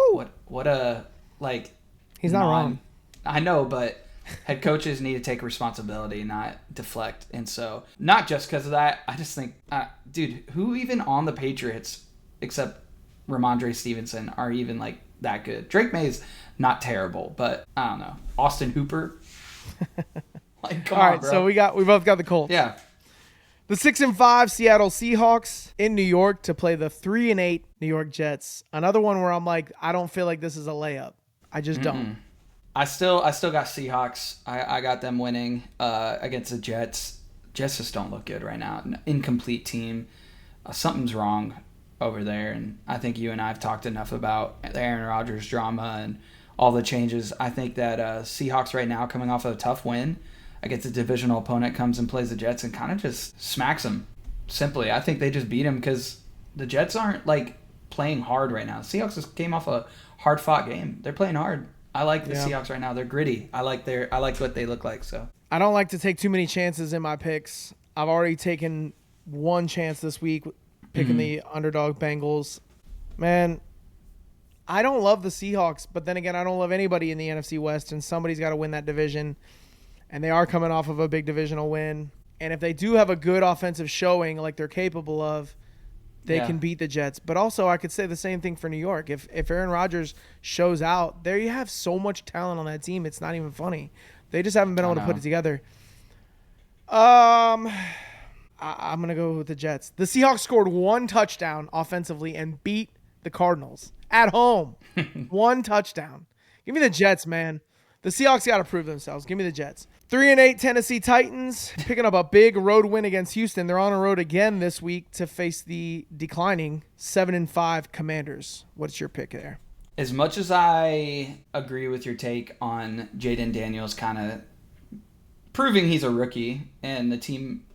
what a, like. He's not wrong. I know, but head coaches need to take responsibility, not deflect. And so, not just because of that, I just think, dude, who even on the Patriots, except Ramondre Stevenson, are even like that good? Drake May's not terrible, but I don't know. Austin Hooper. Like, come on, bro. So we both got the Colts. Yeah. The 6-5 Seattle Seahawks in New York to play the 3-8 New York Jets. Another one where I'm like, I don't feel like this is a layup. I just don't. I still got Seahawks. I got them winning against the Jets. Jets just don't look good right now. An incomplete team. Something's wrong over there, and I think you and I have talked enough about the Aaron Rodgers drama and all the changes. I think that Seahawks right now, coming off of a tough win against a divisional opponent, comes and plays the Jets and kind of just smacks them. Simply, I think they just beat them because the Jets aren't like playing hard right now. The Seahawks just came off a hard-fought game. They're playing hard. I like the Seahawks right now. They're gritty. I like what they look like. So I don't like to take too many chances in my picks. I've already taken one chance this week picking the underdog Bengals. Man, I don't love the Seahawks, but then again, I don't love anybody in the NFC West, and somebody's got to win that division. And they are coming off of a big divisional win. And if they do have a good offensive showing like they're capable of, they can beat the Jets. But also, I could say the same thing for New York. If Aaron Rodgers shows out, there you have so much talent on that team, it's not even funny. They just haven't been able to put it together. I'm going to go with the Jets. The Seahawks scored 1 touchdown offensively and beat the Cardinals at home. 1 touchdown. Give me the Jets, man. The Seahawks got to prove themselves. Give me the Jets. 3-8 Tennessee Titans picking up a big road win against Houston. They're on the road again this week to face the declining 7-5 Commanders. What's your pick there? As much as I agree with your take on Jaden Daniels kind of proving he's a rookie and the team,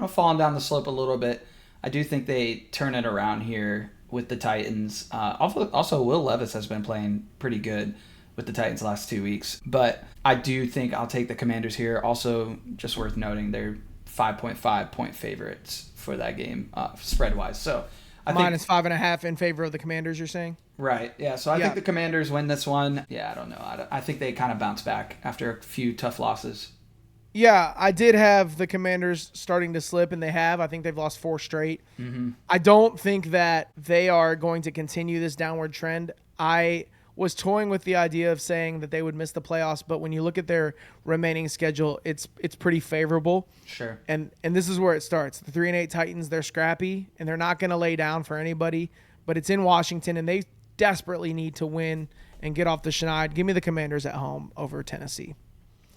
falling down the slope a little bit, I do think they turn it around here with the Titans. Also, Will Levis has been playing pretty good with the Titans the last 2 weeks. But I do think I'll take the Commanders here. Also, just worth noting, they're 5.5 point favorites for that game, spread-wise. So I think -5.5 in favor of the Commanders, you're saying? Right, yeah. So I think the Commanders win this one. Yeah, I don't know. I think they kind of bounce back after a few tough losses. Yeah, I did have the Commanders starting to slip, and they have. I think they've lost 4 straight. Mm-hmm. I don't think that they are going to continue this downward trend. I was toying with the idea of saying that they would miss the playoffs, but when you look at their remaining schedule, it's pretty favorable. Sure. And this is where it starts. The 3-8 Titans, they're scrappy, and they're not going to lay down for anybody, but it's in Washington, and they desperately need to win and get off the schneid. Give me the Commanders at home over Tennessee.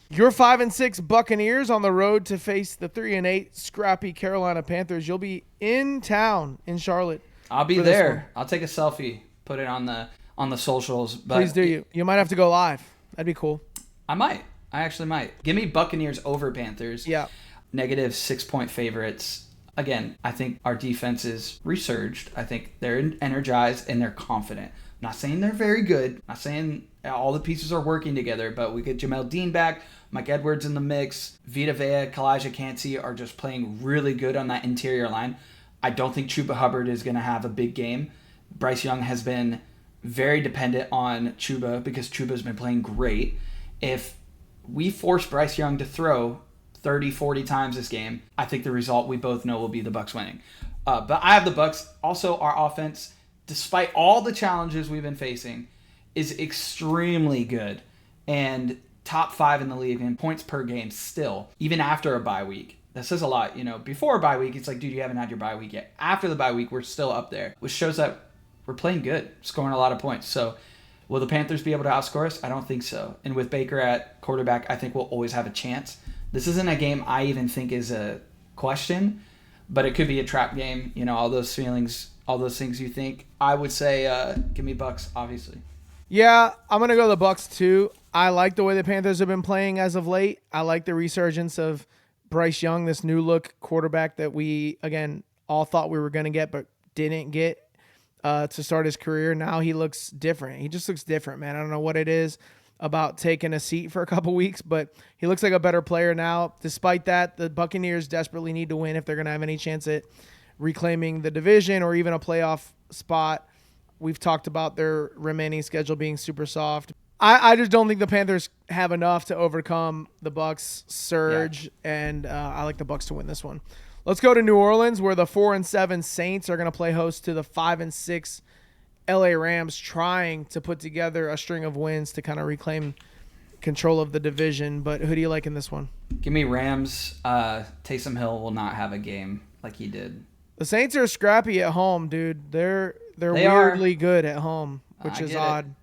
Your 5-6 Buccaneers on the road to face the 3-8 scrappy Carolina Panthers. You'll be in town in Charlotte. I'll be there. I'll take a selfie, put it on the socials. But please do. You might have to go live. That'd be cool. I actually might. Give me Buccaneers over Panthers. Yeah. -6 point favorites. Again, I think our defense is resurged. I think they're energized and they're confident. I'm not saying they're very good. I'm not saying all the pieces are working together, but we get Jamel Dean back. Mike Edwards in the mix. Vita Vea, Kalijah Kancey are just playing really good on that interior line. I don't think Chuba Hubbard is going to have a big game. Bryce Young has been very dependent on Chuba because Chuba's been playing great. If we force Bryce Young to throw 30, 40 times this game, I think the result we both know will be the Bucs winning. But I have the Bucs. Also, our offense, despite all the challenges we've been facing, is extremely good and top 5 in the league in points per game still, even after a bye week. That says a lot. Before a bye week, it's like, dude, you haven't had your bye week yet. After the bye week, we're still up there, which shows that we're playing good, scoring a lot of points. So will the Panthers be able to outscore us? I don't think so. And with Baker at quarterback, I think we'll always have a chance. This isn't a game I even think is a question, but it could be a trap game. All those feelings, all those things you think. I would say give me Bucs, obviously. Yeah, I'm going to go the Bucs too. I like the way the Panthers have been playing as of late. I like the resurgence of Bryce Young, this new look quarterback that we, again, all thought we were going to get but didn't get to start his career. Now he looks different. He just looks different, man. I don't know what it is about taking a seat for a couple weeks, but he looks like a better player now. Despite that, the Buccaneers desperately need to win if they're going to have any chance at reclaiming the division or even a playoff spot. We've talked about their remaining schedule being super soft. I just don't think the Panthers have enough to overcome the Bucs surge, and I like the Bucs to win this one. Let's go to New Orleans, where the 4-7 Saints are going to play host to the 5-6 LA Rams, trying to put together a string of wins to kind of reclaim control of the division. But who do you like in this one? Give me Rams. Taysom Hill will not have a game like he did. The Saints are scrappy at home, dude. They're weirdly good at home, which is odd.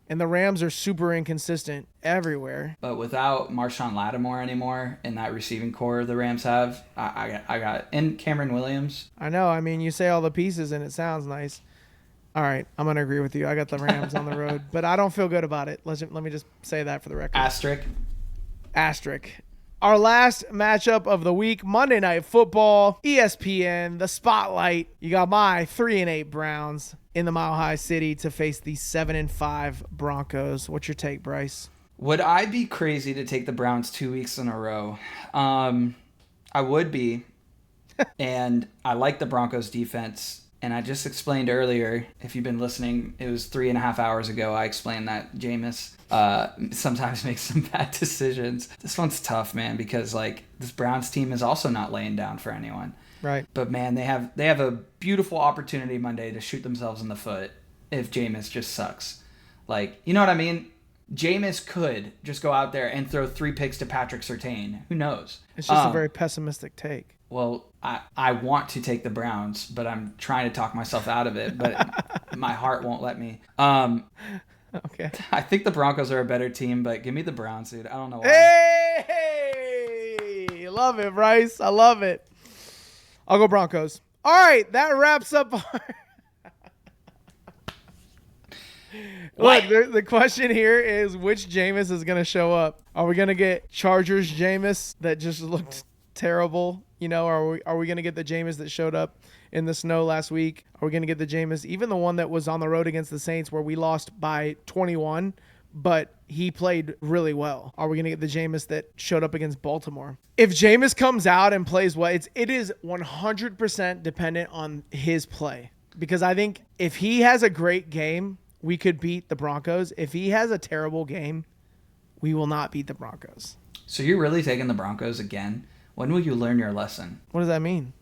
And the Rams are super inconsistent everywhere. But without Marshawn Lattimore anymore in that receiving core the Rams have, I got and Cameron Williams. I know. I mean, you say all the pieces and it sounds nice. All right, I'm going to agree with you. I got the Rams on the road, but I don't feel good about it. Let me just say that for the record. Asterisk. Our last matchup of the week, Monday Night Football, ESPN, the spotlight. You got my 3-8 Browns in the Mile High City to face the 7-5 Broncos. What's your take, Bryce? Would I be crazy to take the Browns 2 weeks in a row? I would be. And I like the Broncos defense. And I just explained earlier, if you've been listening, it was 3.5 hours ago, I explained that Jameis sometimes makes some bad decisions. This one's tough, man, because this Browns team is also not laying down for anyone. Right. But man, they have a beautiful opportunity Monday to shoot themselves in the foot if Jameis just sucks. You know what I mean? Jameis could just go out there and throw 3 picks to Patrick Surtain. Who knows? It's just a very pessimistic take. Well, I want to take the Browns, but I'm trying to talk myself out of it, but my heart won't let me. Okay. I think the Broncos are a better team, but give me the Browns, dude. I don't know why. Hey! Love it, Bryce. I love it. I'll go Broncos. All right, that wraps up our... Look, the question here is which Jameis is going to show up. Are we going to get Chargers Jameis that just looked terrible? Are we going to get the Jameis that showed up in the snow last week? Are we going to get the Jameis, even the one that was on the road against the Saints where we lost by 21, but he played really well? Are we going to get the Jameis that showed up against Baltimore? If Jameis comes out and plays well, it is 100% dependent on his play. Because I think if he has a great game, we could beat the Broncos. If he has a terrible game, we will not beat the Broncos. So you're really taking the Broncos again? When will you learn your lesson? What does that mean?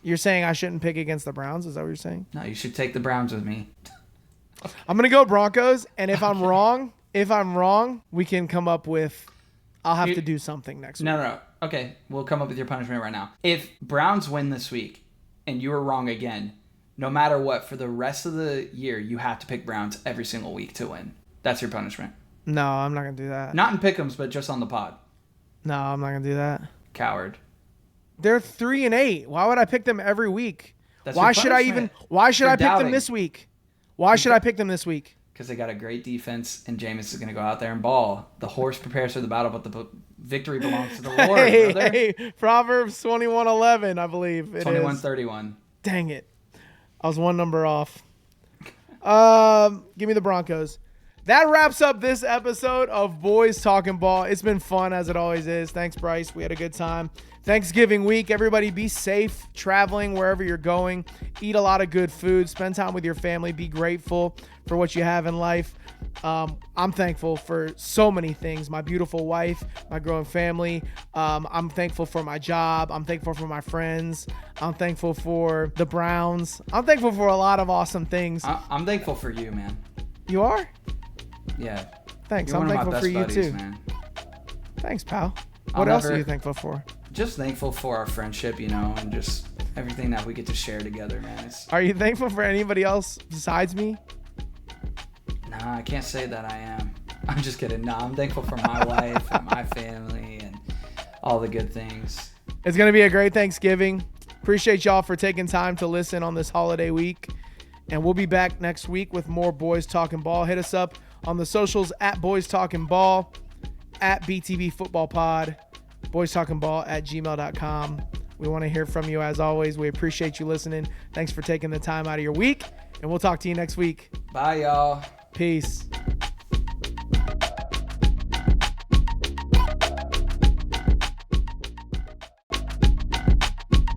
You're saying I shouldn't pick against the Browns? Is that what you're saying? No, you should take the Browns with me. I'm going to go Broncos, and if I'm wrong, we can come up with I'll have to do something next week. No. Okay, we'll come up with your punishment right now. If Browns win this week and you were wrong again, no matter what, for the rest of the year, you have to pick Browns every single week to win. That's your punishment. No, I'm not going to do that. Not in pick'ems, but just on the pod. No, I'm not going to do that. Coward. They're 3-8. Why would I pick them every week? That's why should I pick them this week? Why should I pick them this week? Because they got a great defense, and Jameis is going to go out there and ball. The horse prepares for the battle, but the victory belongs to the Lord, brother. Hey, Proverbs 21:11, I believe it 21:31. Dang it. I was one number off. Give me the Broncos. That wraps up this episode of Boys Talking Ball. It's been fun as it always is. Thanks, Bryce. We had a good time. Thanksgiving week. Everybody be safe traveling wherever you're going. Eat a lot of good food. Spend time with your family. Be grateful for what you have in life. I'm thankful for so many things. My beautiful wife, my growing family. I'm thankful for my job. I'm thankful for my friends. I'm thankful for the Browns. I'm thankful for a lot of awesome things. I'm thankful for you, man. You are? Yeah. Thanks. You're I'm thankful for you buddies, too. Man. Thanks, pal. What else are you thankful for? Just thankful for our friendship, and just everything that we get to share together, man. Are you thankful for anybody else besides me? Nah, I can't say that I am. I'm just kidding. Nah, I'm thankful for my wife and my family and all the good things. It's going to be a great Thanksgiving. Appreciate y'all for taking time to listen on this holiday week. And we'll be back next week with more Boys Talking Ball. Hit us up on the socials at Boys Talking Ball, at BTB Football Pod, boystalkingball@gmail.com. We want to hear from you as always. We appreciate you listening. Thanks for taking the time out of your week. And we'll talk to you next week. Bye, y'all. Peace.